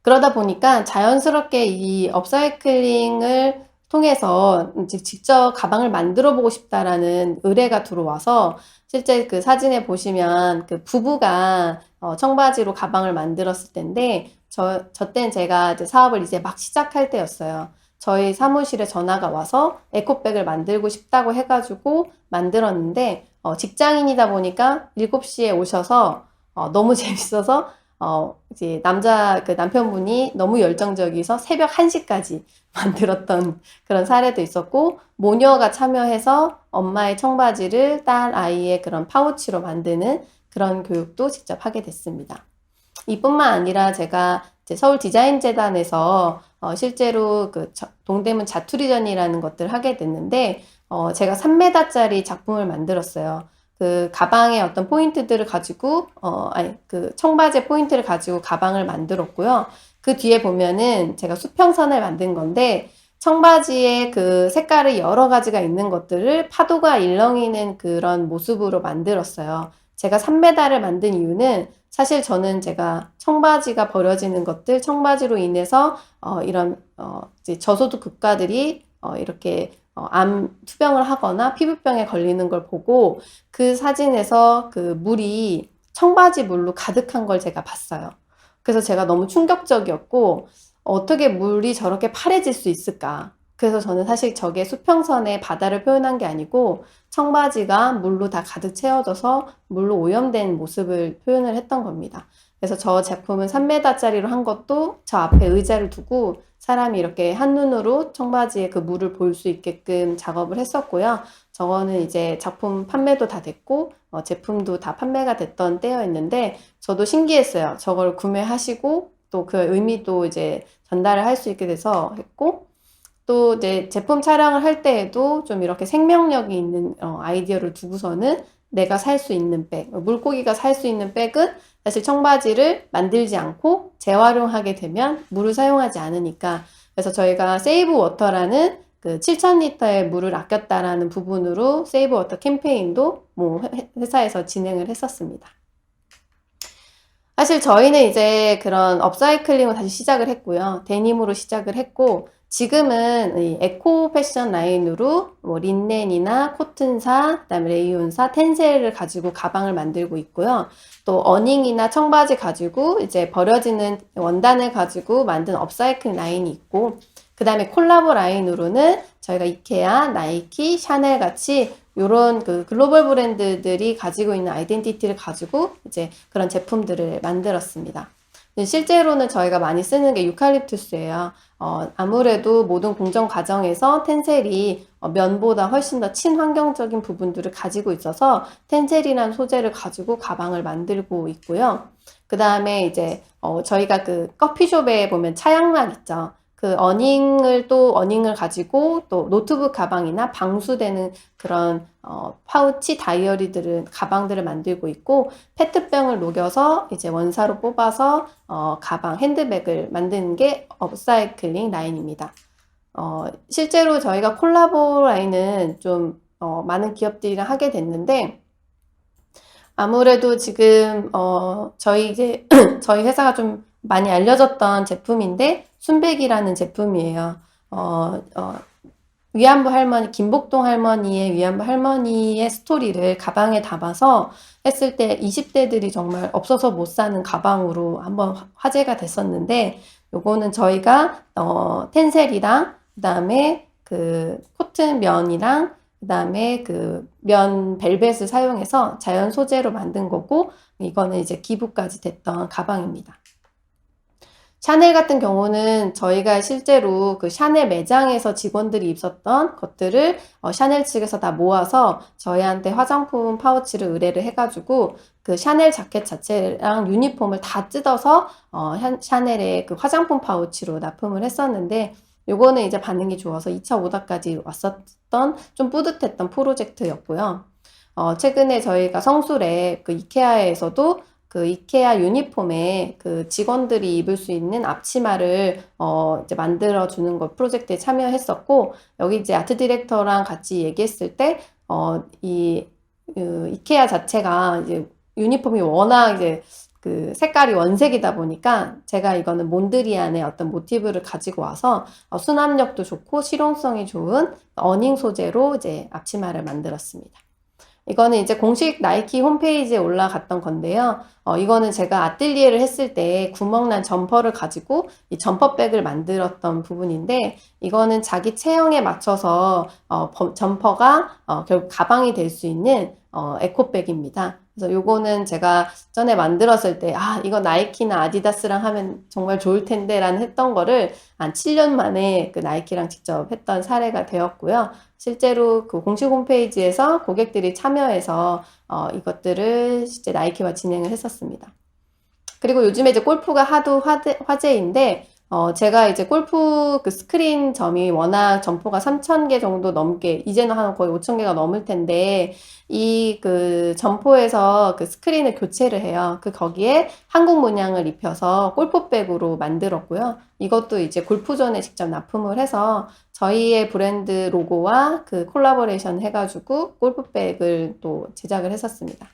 그러다 보니까 자연스럽게 이 업사이클링을 통해서 직접 가방을 만들어 보고 싶다라는 의뢰가 들어와서 실제 그 사진에 보시면 그 부부가 청바지로 가방을 만들었을 때인데 저 땐 제가 이제 사업을 이제 막 시작할 때였어요. 저희 사무실에 전화가 와서 에코백을 만들고 싶다고 해가지고 만들었는데 직장인이다 보니까 7시에 오셔서 너무 재밌어서 이제 그 남편분이 너무 열정적이서 새벽 1시까지 만들었던 그런 사례도 있었고, 모녀가 참여해서 엄마의 청바지를 딸 아이의 그런 파우치로 만드는 그런 교육도 직접 하게 됐습니다. 이뿐만 아니라 제가 이제 서울 디자인재단에서 실제로 그 동대문 자투리전이라는 것들을 하게 됐는데, 제가 3m짜리 작품을 만들었어요. 그 가방의 어떤 포인트들을 가지고 그 청바지의 포인트를 가지고 가방을 만들었고요. 그 뒤에 보면은 제가 수평선을 만든 건데 청바지의 그 색깔이 여러 가지가 있는 것들을 파도가 일렁이는 그런 모습으로 만들었어요. 제가 3m를 만든 이유는 사실 저는 제가 청바지가 버려지는 것들, 청바지로 인해서 이런 이제 저소득 국가들이 이렇게 암 투병을 하거나 피부병에 걸리는 걸 보고 그 사진에서 그 물이 청바지 물로 가득한 걸 제가 봤어요. 그래서 제가 너무 충격적이었고 어떻게 물이 저렇게 파래질 수 있을까? 그래서 저는 사실 저게 수평선에 바다를 표현한 게 아니고 청바지가 물로 다 가득 채워져서 물로 오염된 모습을 표현을 했던 겁니다. 그래서 저 제품은 3m짜리로 한 것도 저 앞에 의자를 두고 사람이 이렇게 한눈으로 청바지에 그 물을 볼 수 있게끔 작업을 했었고요. 저거는 이제 작품 판매도 다 됐고 제품도 다 판매가 됐던 때였는데 저도 신기했어요. 저걸 구매하시고 또 그 의미도 이제 전달을 할 수 있게 돼서 했고 또 이제 제품 촬영을 할 때에도 좀 이렇게 생명력이 있는 아이디어를 두고서는 내가 살 수 있는 백, 물고기가 살 수 있는 백은 사실 청바지를 만들지 않고 재활용하게 되면 물을 사용하지 않으니까 그래서 저희가 세이브 워터라는 그 7,000리터의 물을 아꼈다라는 부분으로 세이브 워터 캠페인도 뭐 회사에서 진행을 했었습니다. 사실 저희는 이제 그런 업사이클링을 다시 시작을 했고요. 데님으로 시작을 했고 지금은 이 에코 패션 라인으로 뭐 린넨이나 코튼사, 그다음에 레이온사, 텐셀을 가지고 가방을 만들고 있고요. 또 어닝이나 청바지 가지고 이제 버려지는 원단을 가지고 만든 업사이클 라인이 있고 그다음에 콜라보 라인으로는 저희가 이케아, 나이키, 샤넬 같이 요런 그 글로벌 브랜드들이 가지고 있는 아이덴티티를 가지고 이제 그런 제품들을 만들었습니다. 실제로는 저희가 많이 쓰는 게 유칼립투스예요. 아무래도 모든 공정 과정에서 텐셀이 면보다 훨씬 더 친환경적인 부분들을 가지고 있어서 텐셀이라는 소재를 가지고 가방을 만들고 있고요. 그 다음에 이제 저희가 그 커피숍에 보면 차양락 있죠. 그 어닝을 가지고 또 노트북 가방이나 방수되는 그런 파우치 다이어리들은 가방들을 만들고 있고 페트병을 녹여서 이제 원사로 뽑아서 가방 핸드백을 만드는 게 업사이클링 라인입니다. 실제로 저희가 콜라보 라인은 좀 많은 기업들이랑 하게 됐는데 아무래도 지금 저희 회사가 좀 많이 알려졌던 제품인데 순백이라는 제품이에요. 위안부 할머니, 김복동 할머니의 위안부 할머니의 스토리를 가방에 담아서 했을 때 20대들이 정말 없어서 못 사는 가방으로 한번 화제가 됐었는데 요거는 저희가 텐셀이랑 그다음에 그 코튼 면이랑 그다음에 그 면 벨벳을 사용해서 자연 소재로 만든 거고, 이거는 이제 기부까지 됐던 가방입니다. 샤넬 같은 경우는 저희가 실제로 그 샤넬 매장에서 직원들이 입었던 것들을 샤넬 측에서 다 모아서 저희한테 화장품 파우치를 의뢰를 해가지고 그 샤넬 자켓 자체랑 유니폼을 다 뜯어서 샤넬의 그 화장품 파우치로 납품을 했었는데, 요거는 이제 반응이 좋아서 2차 오더까지 왔었던 좀 뿌듯했던 프로젝트였고요. 최근에 저희가 성술에 그 이케아에서도 그 이케아 유니폼에 그 직원들이 입을 수 있는 앞치마를 이제 만들어 주는 거 프로젝트에 참여했었고, 여기 이제 아트 디렉터랑 같이 얘기했을 때 이케아 자체가 이제 유니폼이 워낙 이제 그 색깔이 원색이다 보니까 제가 이거는 몬드리안의 어떤 모티브를 가지고 와서 수납력도 좋고 실용성이 좋은 어닝 소재로 이제 앞치마를 만들었습니다. 이거는 이제 공식 나이키 홈페이지에 올라갔던 건데요. 이거는 제가 아뜰리에를 했을 때 구멍난 점퍼를 가지고 이 점퍼백을 만들었던 부분인데, 이거는 자기 체형에 맞춰서 점퍼가 결국 가방이 될 수 있는 에코백입니다. 그래서 요거는 제가 전에 만들었을 때, 이거 나이키나 아디다스랑 하면 정말 좋을 텐데 라는 했던 거를 한 7년 만에 그 나이키랑 직접 했던 사례가 되었고요. 실제로 그 공식 홈페이지에서 고객들이 참여해서 이것들을 실제 나이키와 진행을 했었습니다. 그리고 요즘에 이제 골프가 하도 화제인데, 제가 이제 골프 그 스크린 점이 워낙 점포가 3,000개 정도 넘게, 이제는 한 거의 5,000개가 넘을 텐데, 이 그 점포에서 그 스크린을 교체를 해요. 거기에 한국 문양을 입혀서 골프백으로 만들었고요. 이것도 이제 골프존에 직접 납품을 해서 저희의 브랜드 로고와 그 콜라보레이션 해가지고 골프백을 또 제작을 했었습니다.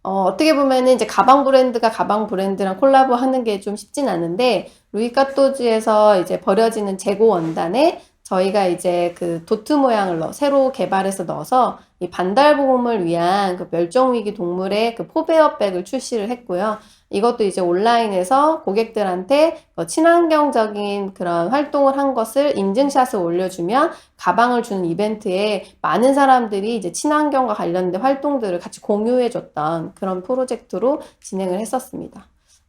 어떻게 보면은 이제 가방 브랜드가 가방 브랜드랑 콜라보 하는 게 좀 쉽진 않은데, 루이카토즈에서 이제 버려지는 재고 원단에 저희가 이제 그 도트 모양을 새로 개발해서 넣어서 이 반달곰을 위한 그 멸종위기 동물의 그 포베어백을 출시를 했고요. 이것도 이제 온라인에서 고객들한테 친환경적인 그런 활동을 한 것을 인증샷을 올려주면 가방을 주는 이벤트에 많은 사람들이 이제 친환경과 관련된 활동들을 같이 공유해줬던 그런 프로젝트로 진행을 했었습니다.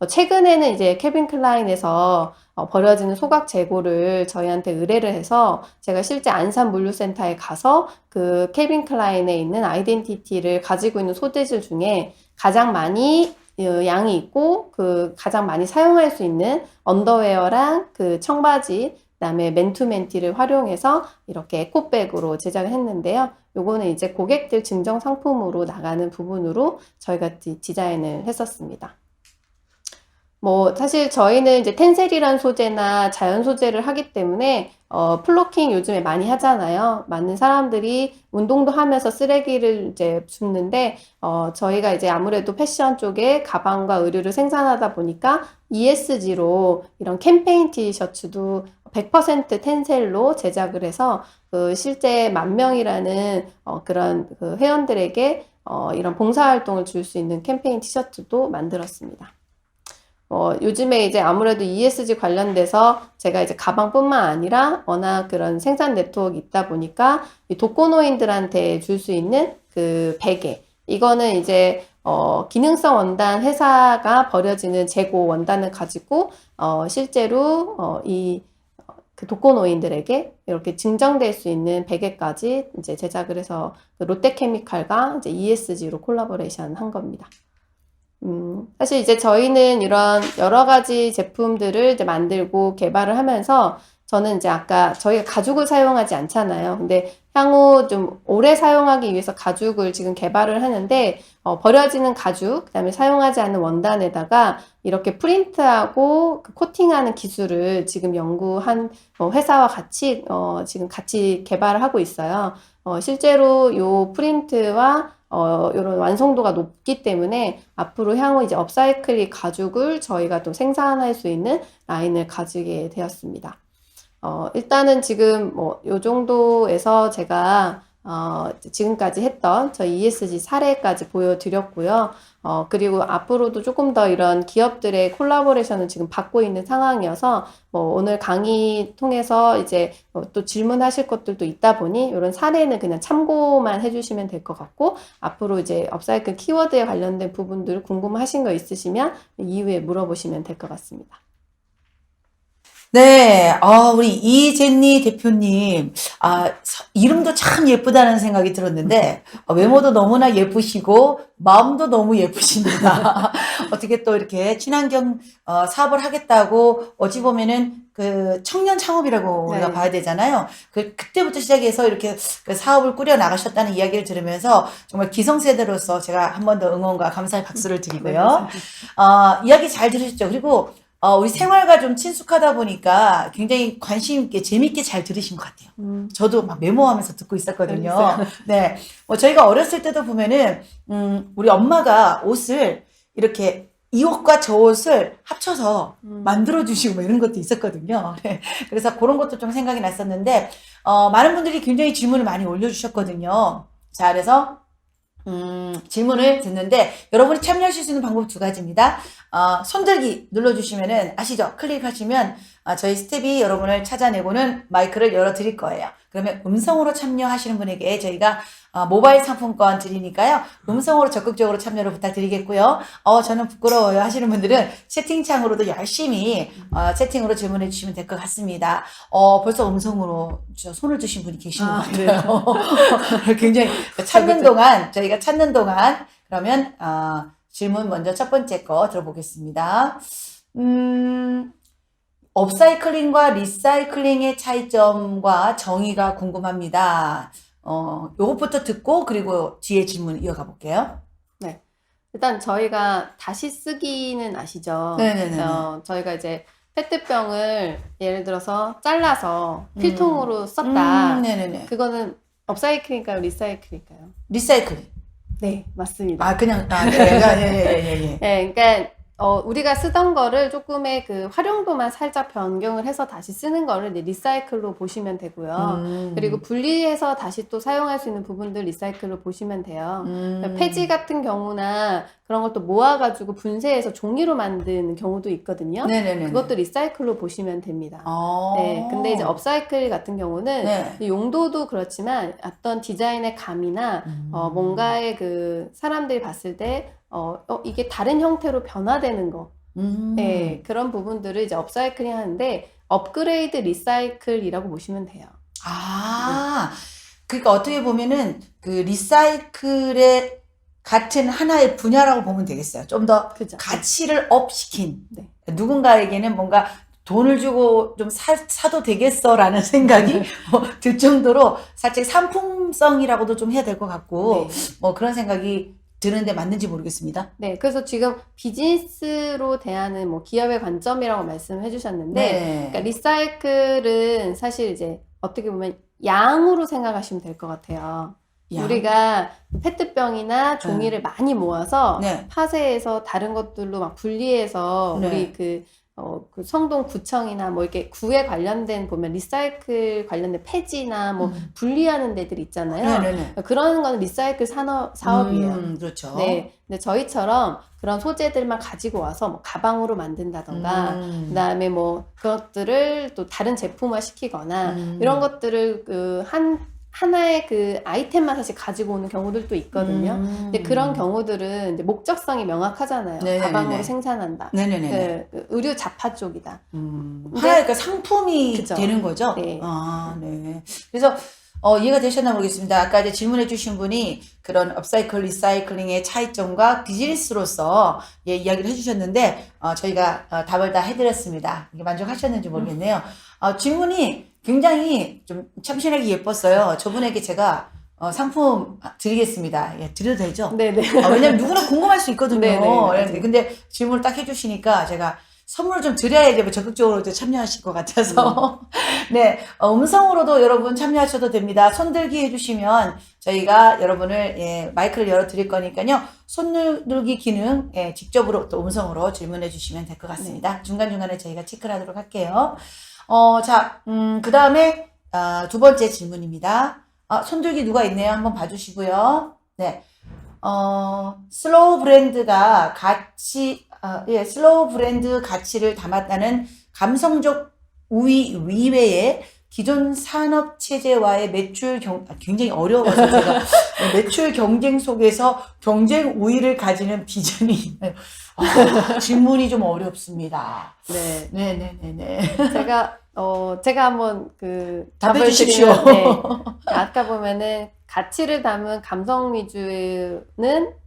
최근에는 이제 케빈 클라인에서 버려지는 소각 재고를 저희한테 의뢰를 해서 제가 실제 안산 물류센터에 가서 그 케빈 클라인에 있는 아이덴티티를 가지고 있는 소재질 중에 가장 많이 양이 있고 그 가장 많이 사용할 수 있는 언더웨어랑 그 청바지, 그다음에 맨투맨티를 활용해서 이렇게 에코백으로 제작을 했는데요. 요거는 이제 고객들 증정 상품으로 나가는 부분으로 저희가 디자인을 했었습니다. 사실 저희는 이제 텐셀이란 소재나 자연 소재를 하기 때문에, 플로킹 요즘에 많이 하잖아요. 많은 사람들이 운동도 하면서 쓰레기를 이제 줍는데, 저희가 이제 아무래도 패션 쪽에 가방과 의류를 생산하다 보니까 ESG로 이런 캠페인 티셔츠도 100% 텐셀로 제작을 해서, 실제 10,000명이라는, 그런 그 회원들에게, 이런 봉사활동을 줄 수 있는 캠페인 티셔츠도 만들었습니다. 요즘에 이제 아무래도 ESG 관련돼서 제가 이제 가방뿐만 아니라 워낙 그런 생산 네트워크 있다 보니까 이 독거노인들한테 줄 수 있는 그 베개. 이거는 이제, 기능성 원단 회사가 버려지는 재고 원단을 가지고, 실제로, 그 독거노인들에게 이렇게 증정될 수 있는 베개까지 이제 제작을 해서 그 롯데케미칼과 이제 ESG로 콜라보레이션 한 겁니다. 사실 이제 저희는 이런 여러 가지 제품들을 이제 만들고 개발을 하면서 저는 이제 아까 저희가 가죽을 사용하지 않잖아요. 근데 향후 좀 오래 사용하기 위해서 가죽을 지금 개발을 하는데, 버려지는 가죽, 그다음에 사용하지 않는 원단에다가 이렇게 프린트하고 그 코팅하는 기술을 지금 연구한 회사와 같이, 지금 같이 개발을 하고 있어요. 실제로 요 프린트와 이런 완성도가 높기 때문에 앞으로 향후 이제 업사이클링 가죽을 저희가 또 생산할 수 있는 라인을 가지게 되었습니다. 일단은 지금 요 정도에서 제가 지금까지 했던 저희 ESG 사례까지 보여드렸고요. 그리고 앞으로도 조금 더 이런 기업들의 콜라보레이션을 지금 받고 있는 상황이어서 오늘 강의 통해서 이제 또 질문하실 것들도 있다 보니 이런 사례는 그냥 참고만 해주시면 될 것 같고, 앞으로 이제 업사이클 키워드에 관련된 부분들 궁금하신 거 있으시면 이후에 물어보시면 될 것 같습니다. 네, 우리 이제니 대표님, 이름도 참 예쁘다는 생각이 들었는데, 외모도 너무나 예쁘시고, 마음도 너무 예쁘십니다. 어떻게 또 이렇게 친환경, 사업을 하겠다고, 어찌 보면은 그 청년 창업이라고 우리가 네. 봐야 되잖아요. 그때부터 시작해서 이렇게 그 사업을 꾸려 나가셨다는 이야기를 들으면서 정말 기성세대로서 제가 한 번 더 응원과 감사의 박수를 드리고요. 이야기 잘 들으셨죠? 그리고 우리 생활과 좀 친숙하다 보니까 굉장히 관심 있게 재밌게 잘 들으신 것 같아요. 저도 막 메모하면서 듣고 있었거든요. 알겠어요. 네. 저희가 어렸을 때도 보면은, 우리 엄마가 옷을 이렇게 이 옷과 저 옷을 합쳐서 만들어주시고 뭐 이런 것도 있었거든요. 네. 그래서 그런 것도 좀 생각이 났었는데, 많은 분들이 굉장히 질문을 많이 올려주셨거든요. 자, 그래서 질문을 듣는데 여러분이 참여하실 수 있는 방법 두 가지입니다. 손들기 눌러주시면은 아시죠? 클릭하시면 저희 스텝이 여러분을 찾아내고는 마이크를 열어드릴 거예요. 그러면 음성으로 참여하시는 분에게 저희가 모바일 상품권 드리니까요. 음성으로 적극적으로 참여를 부탁드리겠고요. 저는 부끄러워요 하시는 분들은 채팅창으로도 열심히 채팅으로 질문해 주시면 될 것 같습니다. 벌써 음성으로 손을 드신 분이 계신 것 같아요. 굉장히 저희가 찾는 동안 그러면 질문 먼저 첫 번째 거 들어보겠습니다. 업사이클링과 리사이클링의 차이점과 정의가 궁금합니다. 요것부터 듣고 그리고 뒤에 질문 이어가 볼게요. 네. 일단 저희가 다시 쓰기는 아시죠? 네네네. 저희가 이제 페트병을 예를 들어서 잘라서 필통으로 썼다. 네네네. 그거는 업사이클일까요? 리사이클일까요? 리사이클링. 네, 맞습니다. 그냥, 예. 네, 그러니까 우리가 쓰던 거를 조금의 그 활용도만 살짝 변경을 해서 다시 쓰는 거를 이제 리사이클로 보시면 되고요. 그리고 분리해서 다시 또 사용할 수 있는 부분들 리사이클로 보시면 돼요. 그러니까 폐지 같은 경우나 그런 것도 모아가지고 분쇄해서 종이로 만드는 경우도 있거든요. 네네네. 그것도 리사이클로 보시면 됩니다. 네, 근데 이제 업사이클 같은 경우는 네. 용도도 그렇지만 어떤 디자인의 감이나 뭔가의 그 사람들이 봤을 때 이게 다른 형태로 변화되는 거. 네, 그런 부분들을 이제 업사이클링 하는데 업그레이드 리사이클이라고 보시면 돼요. 그러니까 어떻게 보면은 그 리사이클의 같은 하나의 분야라고 보면 되겠어요. 좀 더 그죠? 가치를 업시킨. 네. 누군가에게는 뭔가 돈을 주고 좀 사도 되겠어라는 생각이 들 정도로 살짝 상품성이라고도 좀 해야 될 것 같고, 네. 그런 생각이 드는데 맞는지 모르겠습니다. 네, 그래서 지금 비즈니스로 대하는 뭐 기업의 관점이라고 말씀해 주셨는데, 네. 그러니까 리사이클은 사실 이제 어떻게 보면 양으로 생각하시면 될 것 같아요. 양? 우리가 페트병이나 종이를 많이 모아서 네. 파쇄해서 다른 것들로 막 분리해서 네. 우리 그 성동 구청이나 뭐 이렇게 구에 관련된 보면 리사이클 관련된 폐지나 뭐 분리하는 데들 있잖아요. 네네네. 그런 거는 리사이클 사업이에요. 그렇죠. 네. 근데 저희처럼 그런 소재들만 가지고 와서 뭐 가방으로 만든다던가, 그다음에 뭐 그것들을 또 다른 제품화 시키거나 이런 것들을 하나의 그 아이템만 사실 가지고 오는 경우들도 있거든요. 근데 그런 경우들은 이제 목적성이 명확하잖아요. 네네네네. 가방으로 생산한다. 네네네. 그 의류 잡화 쪽이다. 하나의 그 상품이 그죠. 되는 거죠? 네. 네. 그래서, 이해가 되셨나 모르겠습니다. 아까 이제 질문해주신 분이 그런 업사이클, 리사이클링의 차이점과 비즈니스로서 이야기를 해주셨는데, 저희가 답을 다 해드렸습니다. 이게 만족하셨는지 모르겠네요. 질문이 굉장히 좀 참신하게 예뻤어요. 저분에게 제가 상품 드리겠습니다. 예, 드려도 되죠? 네네. 왜냐면 누구나 궁금할 수 있거든요. 네네, 맞아요. 근데 질문을 딱 해주시니까 제가 선물을 좀 드려야지 뭐 적극적으로 참여하실 것 같아서. 네, 음성으로도 여러분 참여하셔도 됩니다. 손들기 해주시면 저희가 여러분을, 마이크를 열어드릴 거니까요. 손들기 기능, 직접으로 또 음성으로 질문해 주시면 될 것 같습니다. 중간중간에 저희가 체크를 하도록 할게요. 자, 그 다음에, 두 번째 질문입니다. 손들기 누가 있네요. 한번 봐주시고요. 네. 슬로우 브랜드가 슬로우 브랜드 가치를 담았다는 감성적 우위 이외에 기존 산업 체제와의 굉장히 어려워서 제가 매출 경쟁 속에서 경쟁 우위를 가지는 비전이 있나요? 질문이 좀 어렵습니다. 네. 네네네네. 제가 한번 답해 답을 주십시오. 드리면, 아까 보면은 가치를 담은 감성 위주는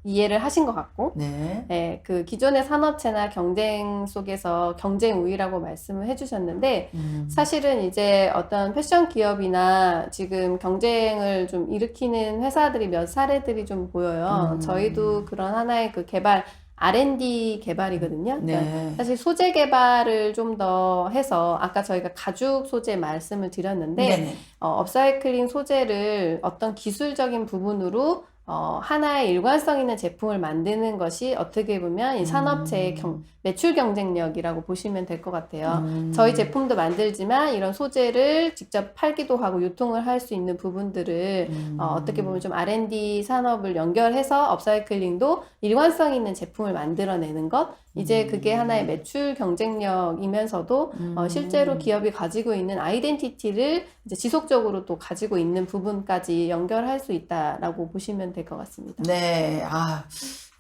이해를 하신 것 같고, 네. 그 기존의 산업체나 경쟁 속에서 경쟁 우위라고 말씀을 해주셨는데, 사실은 이제 어떤 패션 기업이나 지금 경쟁을 좀 일으키는 회사들이 몇 사례들이 좀 보여요. 저희도 그런 하나의 그 개발, R&D 개발이거든요. 그러니까 네. 사실 소재 개발을 좀 더 해서 아까 저희가 가죽 소재 말씀을 드렸는데 네네. 업사이클링 소재를 어떤 기술적인 부분으로 하나의 일관성 있는 제품을 만드는 것이 어떻게 보면 이 산업체의 매출 경쟁력이라고 보시면 될 것 같아요. 저희 제품도 만들지만 이런 소재를 직접 팔기도 하고 유통을 할 수 있는 부분들을 어떻게 보면 좀 R&D 산업을 연결해서 업사이클링도 일관성 있는 제품을 만들어내는 것, 이제 그게 하나의 매출 경쟁력이면서도 실제로 기업이 가지고 있는 아이덴티티를 이제 지속적으로 또 가지고 있는 부분까지 연결할 수 있다라고 보시면 될 것 같습니다. 네.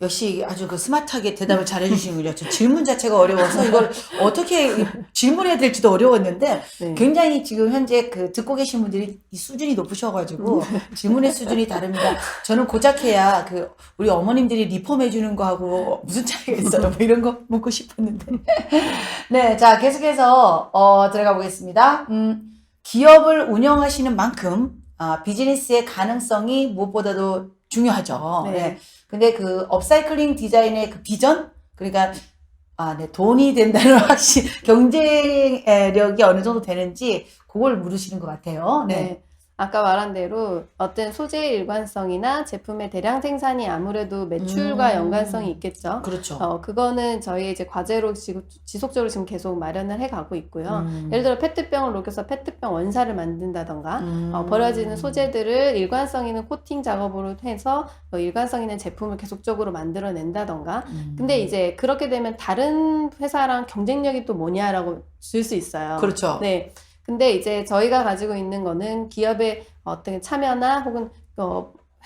역시 아주 스마트하게 대답을 잘 해주시는군요. 저 질문 자체가 어려워서 이걸 어떻게 질문해야 될지도 어려웠는데 네. 굉장히 지금 현재 듣고 계신 분들이 이 수준이 높으셔가지고 질문의 수준이 다릅니다. 저는 고작해야 우리 어머님들이 리폼해주는 거하고 무슨 차이가 있어요? 뭐 이런 거 묻고 싶었는데. 네. 자, 계속해서 들어가 보겠습니다. 기업을 운영하시는 만큼 비즈니스의 가능성이 무엇보다도 중요하죠. 네. 네. 근데 업사이클링 디자인의 비전? 그러니까, 네, 돈이 된다는 확실히, 경쟁력이 어느 정도 되는지, 그걸 물으시는 것 같아요. 네. 네. 아까 말한 대로 어떤 소재의 일관성이나 제품의 대량 생산이 아무래도 매출과 연관성이 있겠죠. 그렇죠. 그거는 저희 이제 과제로 지속적으로 지금 계속 마련을 해 가고 있고요. 예를 들어 페트병을 녹여서 페트병 원사를 만든다던가, 버려지는 소재들을 일관성 있는 코팅 작업으로 해서 일관성 있는 제품을 계속적으로 만들어낸다던가. 근데 이제 그렇게 되면 다른 회사랑 경쟁력이 또 뭐냐라고 줄 수 있어요. 그렇죠. 네. 근데 이제 저희가 가지고 있는 거는 기업의 어떤 참여나 혹은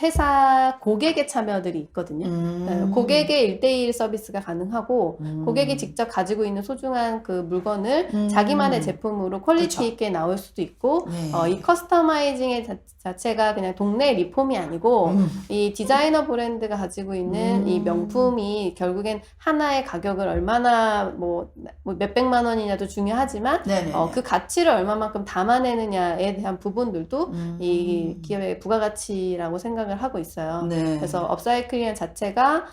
회사 고객의 참여들이 있거든요. 고객의 1대1 서비스가 가능하고 고객이 직접 가지고 있는 소중한 그 물건을 자기만의 제품으로 퀄리티 그쵸. 있게 나올 수도 있고 네. 이 커스터마이징의 자체가 그냥 동네 리폼이 아니고 이 디자이너 브랜드가 가지고 있는 이 명품이 결국엔 하나의 가격을 얼마나 뭐 몇백만 원이냐도 중요하지만 그 가치를 얼마만큼 담아내느냐에 대한 부분들도 이 기업의 부가가치라고 생각을 하고 있어요. 네. 그래서 업사이클링 자체가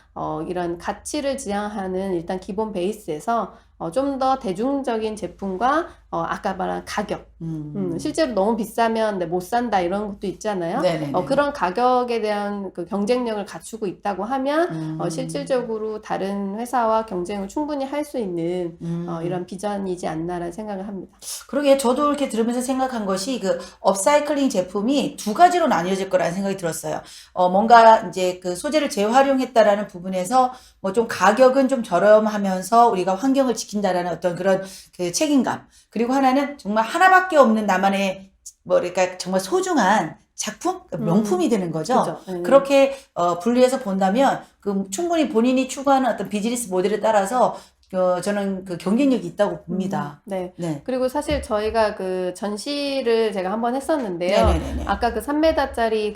이런 가치를 지향하는 일단 기본 베이스에서 좀 더 대중적인 제품과 아까 말한 가격, 실제로 너무 비싸면 못 산다 이런 것도 있잖아요. 그런 가격에 대한 그 경쟁력을 갖추고 있다고 하면 실질적으로 다른 회사와 경쟁을 충분히 할 수 있는 이런 비전이지 않나라는 생각을 합니다. 그러게 저도 이렇게 들으면서 생각한 것이 업사이클링 제품이 두 가지로 나뉘어질 거라는 생각이 들었어요. 뭔가 이제 소재를 재활용했다라는 부분에서 뭐 좀 가격은 좀 저렴하면서 우리가 환경을 지킨다라는 어떤 그런 책임감. 그리고 하나는 정말 하나밖에 없는 나만의 그러니까 정말 소중한 작품? 명품이 되는 거죠. 그죠. 그렇게 분리해서 본다면 충분히 본인이 추구하는 어떤 비즈니스 모델에 따라서 저는 경쟁력이 있다고 봅니다. 네. 그리고 사실 저희가 전시를 제가 한번 했었는데요. 네네네네. 아까 3m짜리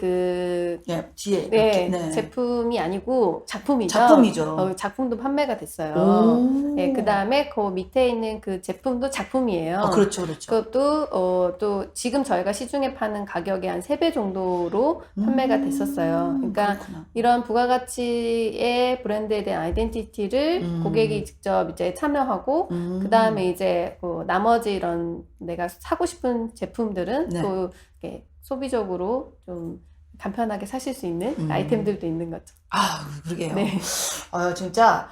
뒤에 제품이 아니고 작품이죠. 작품이죠. 작품도 판매가 됐어요. 네, 그 다음에 그 밑에 있는 그 제품도 작품이에요. 그렇죠. 그것도 또 지금 저희가 시중에 파는 가격의 한 3배 정도로 판매가 됐었어요. 그러니까 그렇구나. 이런 부가가치의 브랜드에 대한 아이덴티티를 고객이 직접 이제 참여하고 그 다음에 이제 나머지 이런 내가 사고 싶은 제품들은 또 이렇게 소비적으로 좀 간편하게 사실 수 있는 아이템들도 있는 거죠. 그러게요. 네. 진짜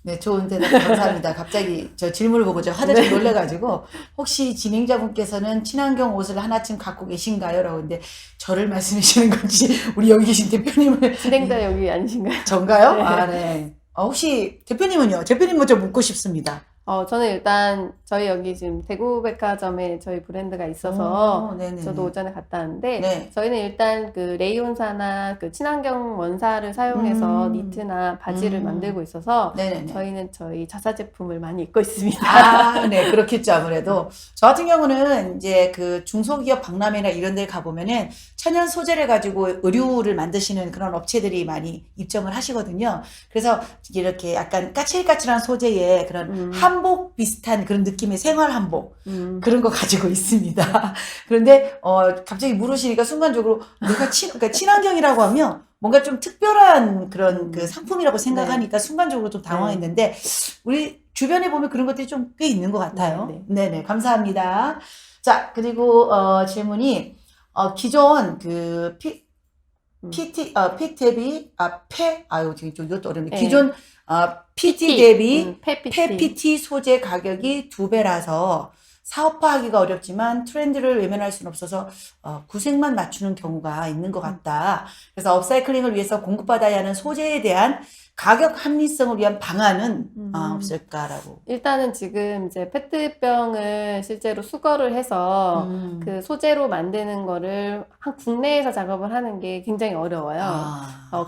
네, 좋은 대답 감사합니다. 갑자기 저 질문을 보고 제가 화들짝 놀래가지고 혹시 진행자분께서는 친환경 옷을 하나쯤 갖고 계신가요? 라고 근데 저를 말씀하시는 건지 우리 여기 계신 대표님을 진행자 여기 아니신가요? 전가요? 네. 아, 네. 혹시 대표님은요? 대표님 먼저 묻고 싶습니다. 저는 일단 저희 여기 지금 대구백화점에 저희 브랜드가 있어서 네네네. 저도 오전에 갔다 왔는데 네. 저희는 일단 그 레이온사나 그 친환경 원사를 사용해서 니트나 바지를 만들고 있어서 네네네. 저희는 저희 자사 제품을 많이 입고 있습니다. 아, 네, 그렇겠죠, 아무래도. 저 같은 경우는 이제 그 중소기업 박람회나 이런 데 가보면은 천연 소재를 가지고 의류를 만드시는 그런 업체들이 많이 입점을 하시거든요. 그래서 이렇게 약간 까칠까칠한 소재의 그런 한복 비슷한 그런 느낌의 생활 한복. 그런 거 가지고 있습니다. 그런데, 갑자기 물으시니까 순간적으로 내가 그러니까 친환경이라고 하면 뭔가 좀 특별한 그런 그 상품이라고 생각하니까 순간적으로 좀 당황했는데, 우리 주변에 보면 그런 것들이 좀 꽤 있는 것 같아요. 네네, 감사합니다. 자, 그리고, 질문이, 기존 그, PT 아유, 지금 좀 이것도 어렵네. 네. 기존, PT 대비 폐PT. 폐PT 소재 가격이 2배라서 사업화하기가 어렵지만 트렌드를 외면할 수는 없어서 구색만 맞추는 경우가 있는 것 같다. 그래서 업사이클링을 위해서 공급받아야 하는 소재에 대한 가격 합리성을 위한 방안은 없을까라고. 일단은 지금 이제 페트병을 실제로 수거를 해서 그 소재로 만드는 거를 국내에서 작업을 하는 게 굉장히 어려워요.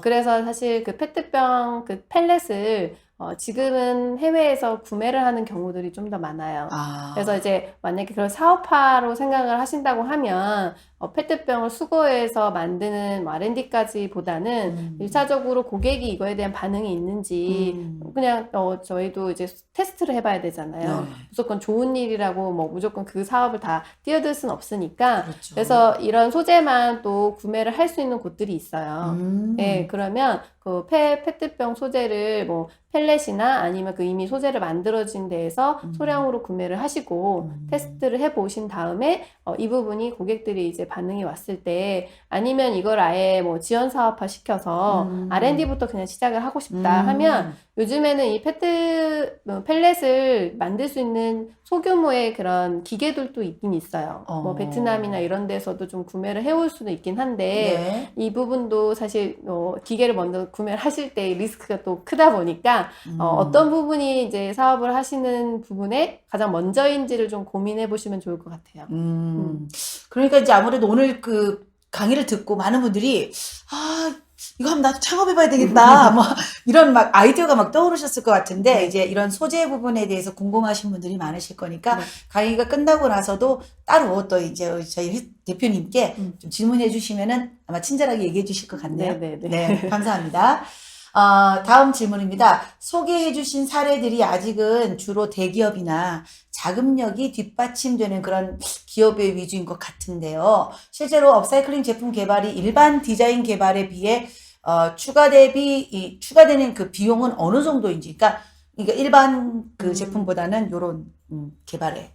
그래서 사실 그 페트병 그 펠렛을 지금은 해외에서 구매를 하는 경우들이 좀 더 많아요. 그래서 이제 만약에 그걸 사업화로 생각을 하신다고 하면 페트병을 수거해서 만드는 R&D까지 보다는 1차적으로 고객이 이거에 대한 반응이 있는지 그냥 저희도 이제 테스트를 해봐야 되잖아요. 네. 무조건 좋은 일이라고 뭐 무조건 그 사업을 다 뛰어들 수는 없으니까 그렇죠. 그래서 이런 소재만 또 구매를 할 수 있는 곳들이 있어요. 네, 그러면 그 페트병 소재를 뭐 펠렛이나 아니면 그 이미 소재를 만들어진 데에서 소량으로 구매를 하시고 테스트를 해보신 다음에 이 부분이 고객들이 이제 반응이 왔을 때 아니면 이걸 아예 뭐 지원 사업화 시켜서 R&D부터 그냥 시작을 하고 싶다 하면 요즘에는 이 펠렛을 만들 수 있는 소규모의 그런 기계들도 있긴 있어요. 뭐 베트남이나 이런 데서도 좀 구매를 해올 수도 있긴 한데 네. 이 부분도 사실 기계를 먼저 구매를 하실 때 리스크가 또 크다 보니까 어떤 부분이 이제 사업을 하시는 부분에 가장 먼저인지를 좀 고민해 보시면 좋을 것 같아요. 그러니까 이제 아무래도 오늘 그 강의를 듣고 많은 분들이 이거 한번 나도 창업해봐야 되겠다. 뭐 이런 막 아이디어가 막 떠오르셨을 것 같은데 이제 이런 소재 부분에 대해서 궁금하신 분들이 많으실 거니까 강의가 끝나고 나서도 따로 또 이제 저희 대표님께 좀 질문해 주시면은 아마 친절하게 얘기해 주실 것 같네요. 네, 감사합니다. 다음 질문입니다. 소개해 주신 사례들이 아직은 주로 대기업이나 자금력이 뒷받침되는 그런 기업의 위주인 것 같은데요. 실제로 업사이클링 제품 개발이 일반 디자인 개발에 비해 추가되는 그 비용은 어느 정도인지, 그러니까 일반 그 제품보다는 요런 개발에.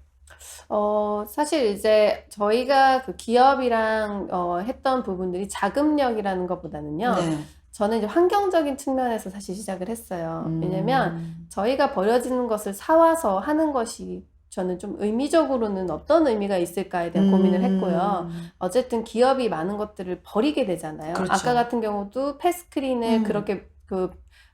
사실 이제 저희가 그 기업이랑 했던 부분들이 자금력이라는 것보다는요. 네. 저는 이제 환경적인 측면에서 사실 시작을 했어요. 왜냐면 저희가 버려지는 것을 사와서 하는 것이 저는 좀 의미적으로는 어떤 의미가 있을까에 대한 고민을 했고요. 어쨌든 기업이 많은 것들을 버리게 되잖아요. 그렇죠. 아까 같은 경우도 폐스크린을 그렇게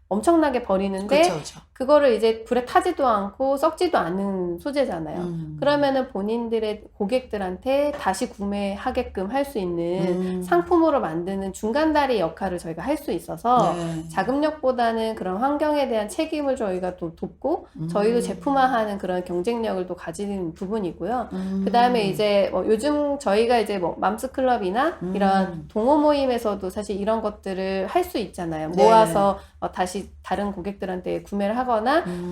엄청나게 버리는데 그렇죠. 그거를 이제 불에 타지도 않고 썩지도 않은 소재잖아요. 그러면은 본인들의 고객들한테 다시 구매하게끔 할 수 있는 상품으로 만드는 중간다리 역할을 저희가 할 수 있어서 자금력보다는 그런 환경에 대한 책임을 저희가 또 돕고 저희도 제품화하는 그런 경쟁력을 또 가지는 부분이고요. 그 다음에 이제 뭐 요즘 저희가 이제 뭐 맘스클럽이나 이런 동호 모임에서도 사실 이런 것들을 할 수 있잖아요. 모아서 다시 다른 고객들한테 구매를 하거나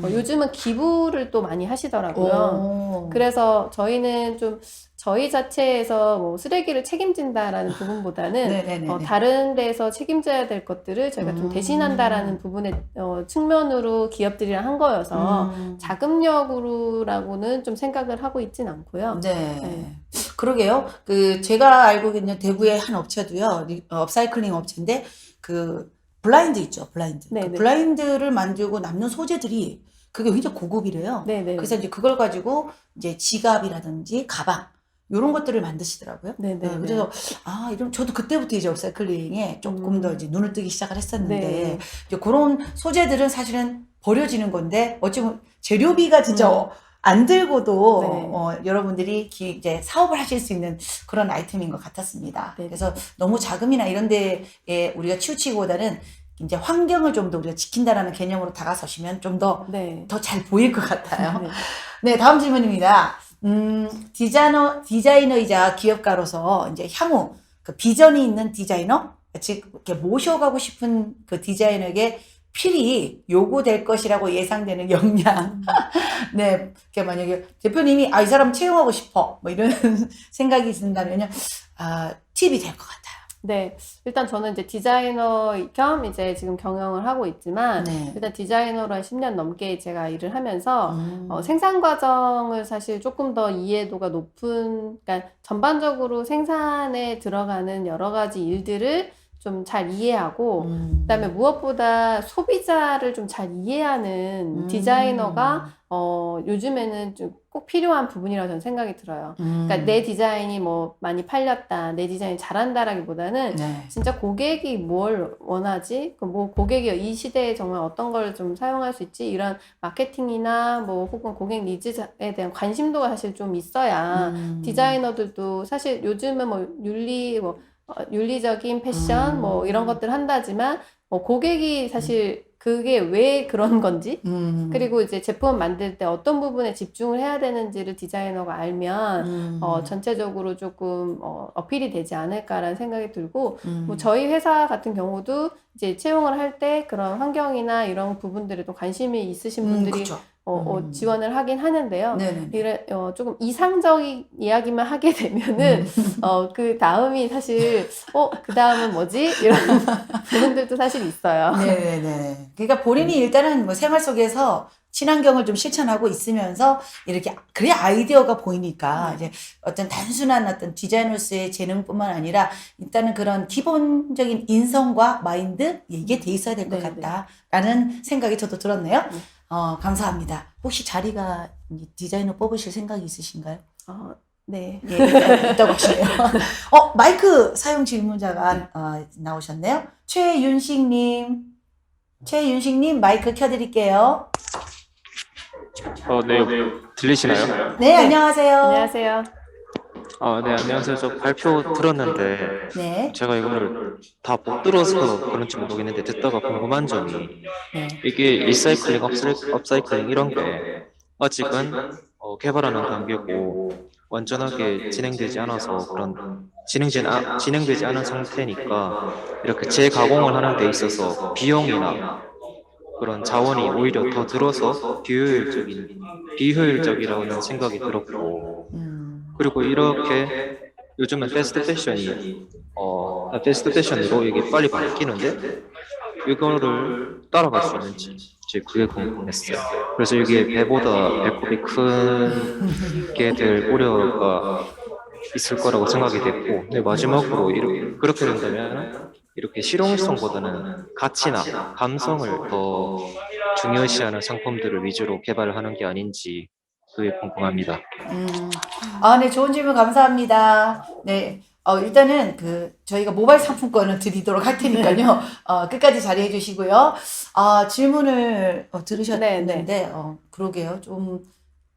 요즘은 기부를 또 많이 하시더라고요. 그래서 저희는 좀 저희 자체에서 뭐 쓰레기를 책임진다라는 부분보다는 다른 데서 책임져야 될 것들을 저희가 좀 대신한다라는 부분의 측면으로 기업들이랑 한 거여서 자금력으로라고는 좀 생각을 하고 있진 않고요. 네. 그러게요. 그 제가 알고 있는 대구의 한 업체도요. 업사이클링 업체인데 그 블라인드 있죠, 블라인드. 네, 그 네. 블라인드를 만들고 남는 소재들이 그게 굉장히 고급이래요. 네, 네. 그래서 이제 그걸 가지고 이제 지갑이라든지 가방 이런 것들을 만드시더라고요. 네, 네, 네. 그래서 이런 저도 그때부터 이제 업사이클링에 조금 더 이제 눈을 뜨기 시작을 했었는데 네. 이제 그런 소재들은 사실은 버려지는 건데 어찌 보면 재료비가 진짜 안 들고도 네. 여러분들이 이제 사업을 하실 수 있는 그런 아이템인 것 같았습니다. 네. 그래서 너무 자금이나 이런 데에 우리가 치우치기보다는 이제 환경을 좀 더 우리가 지킨다라는 개념으로 다가서시면 좀 더 네. 더 잘 보일 것 같아요. 네. 네, 다음 질문입니다. 디자이너이자 기업가로서 이제 향후 그 비전이 있는 디자이너, 즉 이렇게 모셔가고 싶은 그 디자이너에게 필히 요구될 것이라고 예상되는 역량. 네, 이렇게 만약에 대표님이 이 사람 채용하고 싶어 뭐 이런 생각이 든다면요, 팁이 될 것 같아요. 네, 일단 저는 이제 디자이너 겸 이제 지금 경영을 하고 있지만, 네. 일단 디자이너로 한 10년 넘게 제가 일을 하면서, 생산 과정을 사실 조금 더 이해도가 높은, 그러니까 전반적으로 생산에 들어가는 여러 가지 일들을 좀 잘 이해하고, 그다음에 무엇보다 소비자를 좀 잘 이해하는 디자이너가, 요즘에는 좀 꼭 필요한 부분이라고 저는 생각이 들어요. 그러니까 내 디자인이 뭐 많이 팔렸다, 내 디자인이 잘한다라기보다는 네. 진짜 고객이 뭘 원하지? 뭐 고객이 이 시대에 정말 어떤 걸 좀 사용할 수 있지? 이런 마케팅이나 뭐 혹은 고객 니즈에 대한 관심도가 사실 좀 있어야 디자이너들도 사실 요즘은 뭐 윤리적인 패션 뭐 이런 것들 한다지만 고객이 사실 그게 왜 그런 건지 그리고 이제 제품 만들 때 어떤 부분에 집중을 해야 되는지를 디자이너가 알면 전체적으로 조금 어필이 되지 않을까라는 생각이 들고 뭐 저희 회사 같은 경우도 이제 채용을 할 때 그런 환경이나 이런 부분들에 또 관심이 있으신 분들이 그렇죠. 지원을 하긴 하는데요. 네네. 조금 이상적인 이야기만 하게 되면은, 그 다음이 사실, 그 다음은 뭐지? 이런 부분들도 사실 있어요. 네네네. 그러니까 본인이 일단은 뭐 생활 속에서 친환경을 좀 실천하고 있으면서 이렇게 그래야 아이디어가 보이니까 이제 어떤 단순한 어떤 디자이너스의 재능뿐만 아니라 일단은 그런 기본적인 인성과 마인드 이게 돼 있어야 될 것 네네. 같다라는 생각이 저도 들었네요. 감사합니다. 혹시 자리가 디자이너 뽑으실 생각이 있으신가요? 네. 예, 있다고 하시네요. 마이크 사용 질문자가 나오셨네요. 최윤식님 마이크 켜드릴게요. 네, 들리시나요? 네, 안녕하세요. 안녕하세요. 네, 안녕하세요. 저 발표 들었는데, 네. 제가 이거를 다 못 들어서 그런지 모르겠는데, 듣다가 궁금한 점이, 이게 리사이클링, 업사이클링 이런 게 아직은 개발하는 단계고, 완전하게 진행되지 않아서 진행되지 않은 상태니까, 이렇게 재가공을 하는 데 있어서 비용이나 그런 자원이 오히려 더 들어서 비효율적이라는 생각이 들었고, 그리고 이렇게 요즘은 패스트 패션으로 이게 빨리 바뀌는데, 이거를 따라갈 수 있는지, 이제 그게 궁금했어요. 그래서 이게 배보다 배꼽이 크게 될 우려가 있을 거라고 생각이 됐고, 근데 마지막으로 그렇게 된다면, 이렇게 실용성보다는 가치나 감성을 더 중요시하는 상품들을 위주로 개발을 하는 게 아닌지 그게 궁금합니다. 네, 좋은 질문 감사합니다. 네. 일단은 저희가 모바일 상품권을 드리도록 할 테니까요. 끝까지 자리해 주시고요. 질문을 들으셨는데, 네. 그러게요. 좀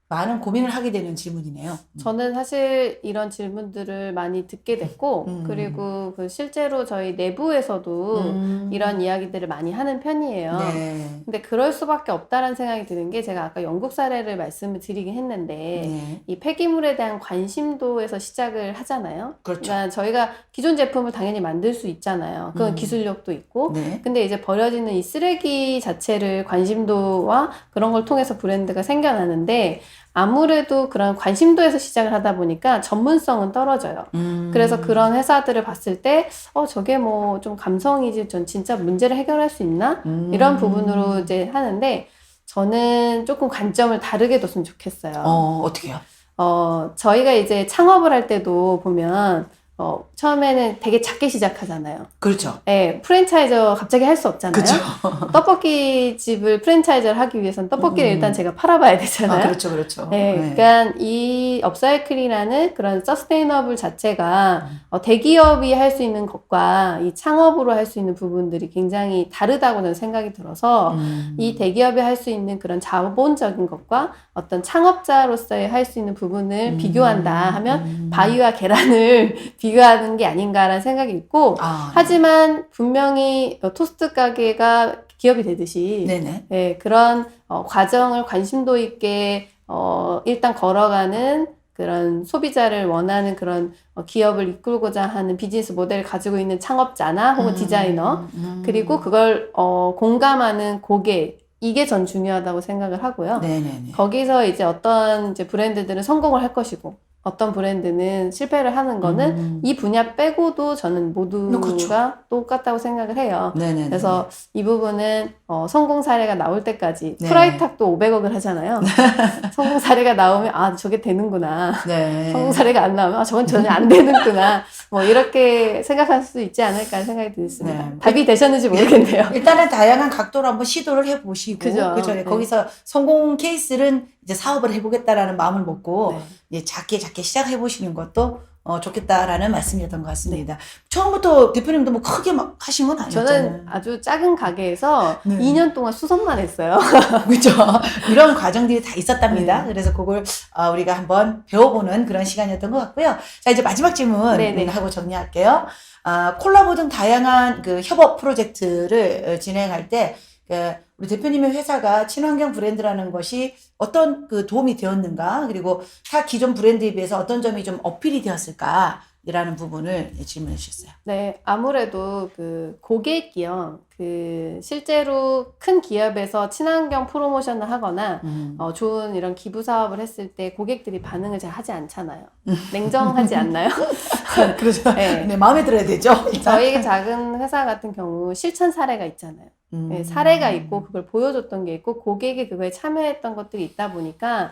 많은 고민을 하게 되는 질문이네요. 저는 사실 이런 질문들을 많이 듣게 됐고, 그리고 실제로 저희 내부에서도 이런 이야기들을 많이 하는 편이에요. 네. 근데 그럴 수밖에 없다라는 생각이 드는 게 제가 아까 영국 사례를 말씀을 드리긴 했는데, 네. 이 폐기물에 대한 관심도에서 시작을 하잖아요. 그렇죠. 그러니까 저희가 기존 제품을 당연히 만들 수 있잖아요. 그건 기술력도 있고, 네. 근데 이제 버려지는 이 쓰레기 자체를 관심도와 그런 걸 통해서 브랜드가 생겨나는데, 아무래도 그런 관심도에서 시작을 하다 보니까 전문성은 떨어져요. 그래서 그런 회사들을 봤을 때, 저게 뭐 좀 감성이지, 전 진짜 문제를 해결할 수 있나? 이런 부분으로 이제 하는데, 저는 조금 관점을 다르게 뒀으면 좋겠어요. 어떻게요? 저희가 이제 창업을 할 때도 보면, 처음에는 되게 작게 시작하잖아요. 그렇죠. 예, 프랜차이저 갑자기 할 수 없잖아요. 그렇죠. 떡볶이 집을 프랜차이저를 하기 위해서는 떡볶이를 일단 제가 팔아봐야 되잖아요. 그렇죠, 그렇죠. 네, 네. 그러니까 이 업사이클이라는 그런 서스테이너블 자체가 대기업이 할 수 있는 것과 이 창업으로 할 수 있는 부분들이 굉장히 다르다고 저는 생각이 들어서 이 대기업이 할 수 있는 그런 자본적인 것과 어떤 창업자로서의 할 수 있는 부분을 비교한다 하면 바위와 계란을 비교하는 게 아닌가라는 생각이 있고 하지만 분명히 토스트 가게가 기업이 되듯이 네네. 예, 그런 과정을 관심도 있게 일단 걸어가는 그런 소비자를 원하는 그런 기업을 이끌고자 하는 비즈니스 모델을 가지고 있는 창업자나 혹은 디자이너 그리고 그걸 공감하는 고객 이게 전 중요하다고 생각을 하고요. 네네네. 거기서 이제 어떤 이제 브랜드들은 성공을 할 것이고 어떤 브랜드는 실패를 하는 거는 이 분야 빼고도 저는 모두가 그렇죠. 똑같다고 생각을 해요. 네네네. 그래서 이 부분은 성공 사례가 나올 때까지 네. 프라이탁도 500억을 하잖아요. 성공 사례가 나오면 아 저게 되는구나. 네. 성공 사례가 안 나오면 아 저건 전혀 안 되는구나. 뭐 이렇게 생각할 수 있지 않을까 생각이 들습니다. 네. 답이 되셨는지 모르겠네요. 일단은 다양한 각도로 한번 시도를 해보시고, 그죠. 그죠? 네. 거기서 성공 케이스는 이제 사업을 해보겠다라는 마음을 먹고, 네. 예, 작게 시작해보시는 것도 좋겠다라는 말씀이었던 것 같습니다. 처음부터 대표님도 뭐 크게 막 하신 건 아니었잖아요. 저는 아주 작은 가게에서 네. 2년 동안 수선만 했어요. 그렇죠. 이런 과정들이 다 있었답니다. 네. 그래서 그걸 우리가 한번 배워보는 그런 시간이었던 것 같고요. 자, 이제 마지막 질문 네네. 하고 정리할게요. 콜라보 등 다양한 그 협업 프로젝트를 진행할 때 우리 대표님의 회사가 친환경 브랜드라는 것이 어떤 그 도움이 되었는가, 그리고 타 기존 브랜드에 비해서 어떤 점이 좀 어필이 되었을까라는 부분을 질문해 주셨어요. 네, 아무래도 그 고객이요. 그 실제로 큰 기업에서 친환경 프로모션을 하거나 좋은 이런 기부 사업을 했을 때 고객들이 반응을 잘 하지 않잖아요. 냉정하지 않나요? 그렇죠. 네. 네, 마음에 들어야 되죠. 저희 작은 회사 같은 경우 실천 사례가 있잖아요. 네, 사례가 있고 그걸 보여줬던 게 있고 고객이 그거에 참여했던 것들이 있다 보니까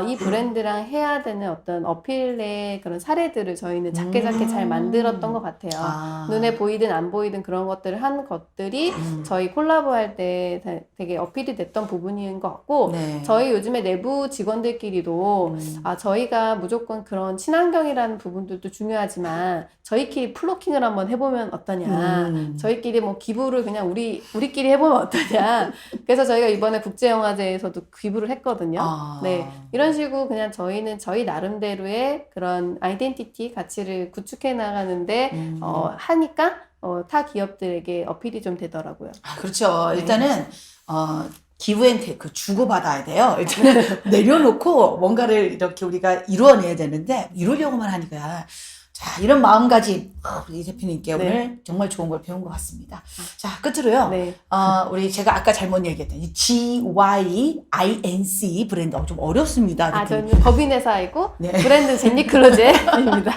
이 브랜드랑 해야 되는 어떤 어필의 그런 사례들을 저희는 작게 잘 만들었던 것 같아요. 눈에 보이든 안 보이든 그런 것들을 한 것들이 저희 콜라보할 때 되게 어필이 됐던 부분인 것 같고 네. 저희 요즘에 내부 직원들끼리도 저희가 무조건 그런 친환경이라는 부분들도 중요하지만 저희끼리 플로킹을 한번 해보면 어떠냐. 저희끼리 뭐 기부를 그냥 우리끼리 해보면 어떠냐. 그래서 저희가 이번에 국제영화제에서도 기부를 했거든요. 네. 이런 식으로 그냥 저희는 저희 나름대로의 그런 아이덴티티, 가치를 구축해 나가는데, 하니까, 타 기업들에게 어필이 좀 되더라고요. 그렇죠. 네. 일단은, 기브앤테이크 주고받아야 돼요. 일단은 내려놓고 뭔가를 이렇게 우리가 이루어내야 되는데, 이루려고만 하니까. 자, 이런 마음가짐, 우리 대표님께 네. 오늘 정말 좋은 걸 배운 것 같습니다. 자, 끝으로요. 네. 우리 제가 아까 잘못 얘기했던 이 GYINC 브랜드 좀 어렵습니다. 대표님. 저는 법인회사이고, 네. 브랜드 제니클로제입니다.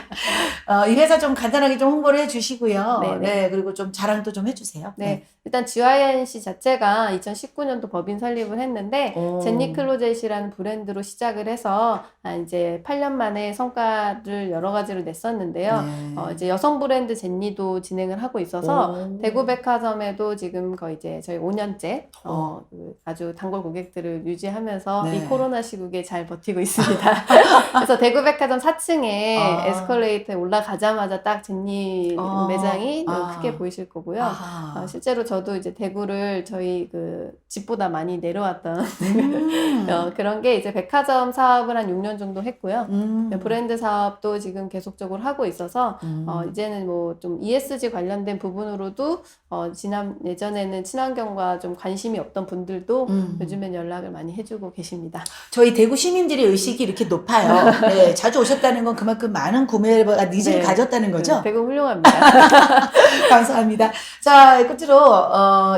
이 회사 좀 간단하게 좀 홍보를 해주시고요. 네네. 네, 그리고 좀 자랑도 좀 해주세요. 네. 일단 GYNC 자체가 2019년도 법인 설립을 했는데 오. 제니클로젯이라는 브랜드로 시작을 해서 이제 8년 만에 성과를 여러 가지로 냈었는데요. 네. 이제 여성 브랜드 제니도 진행을 하고 있어서 오. 대구백화점에도 지금 거의 이제 저희 5년째 그 아주 단골 고객들을 유지하면서 네. 이 코로나 시국에 잘 버티고 있습니다. 그래서 대구백화점 4층에 에스컬레이터에 올라가자마자 딱 제니 매장이 크게 보이실 거고요. 실제로 저도 이제 대구를 저희 그 집보다 많이 내려왔던 그런 게 이제 백화점 사업을 한 6년 정도 했고요. 브랜드 사업도 지금 계속적으로 하고 있어서 이제는 뭐 좀 ESG 관련된 부분으로도 예전에는 친환경과 좀 관심이 없던 분들도 요즘엔 연락을 많이 해주고 계십니다. 저희 대구 시민들의 의식이 이렇게 높아요. 네, 자주 오셨다는 건 그만큼 많은 구매 니즈를 네. 가졌다는 거죠? 대구 훌륭합니다. 감사합니다. 자, 끝으로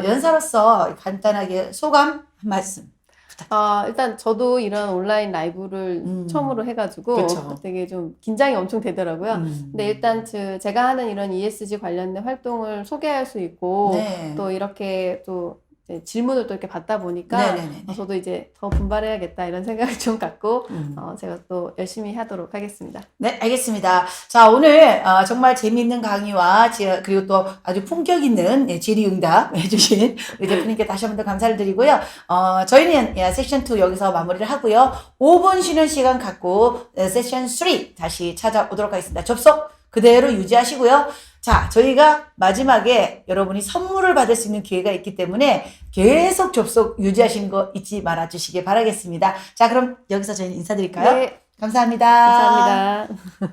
연사로서 간단하게 소감 한 말씀. 일단 저도 이런 온라인 라이브를 처음으로 해가지고 그쵸. 되게 좀 긴장이 엄청 되더라고요. 근데 일단 제가 하는 이런 ESG 관련된 활동을 소개할 수 있고 네. 또 이렇게 또 이제 질문을 또 이렇게 받다 보니까 네네네. 저도 이제 더 분발해야겠다 이런 생각을 좀 갖고 음. 제가 또 열심히 하도록 하겠습니다. 네, 알겠습니다. 자, 오늘 정말 재미있는 강의와 그리고 또 아주 품격 있는 질의응답 해주신 우리 대표님께 다시 한 번 더 감사를 드리고요. 저희는 세션 2 여기서 마무리를 하고요. 5분 쉬는 시간 갖고 세션 3 다시 찾아오도록 하겠습니다. 접속 그대로 유지하시고요. 자, 저희가 마지막에 여러분이 선물을 받을 수 있는 기회가 있기 때문에 계속 접속 유지하시는 거 잊지 말아 주시길 바라겠습니다. 자, 그럼 여기서 저희는 인사드릴까요? 네, 감사합니다. 감사합니다.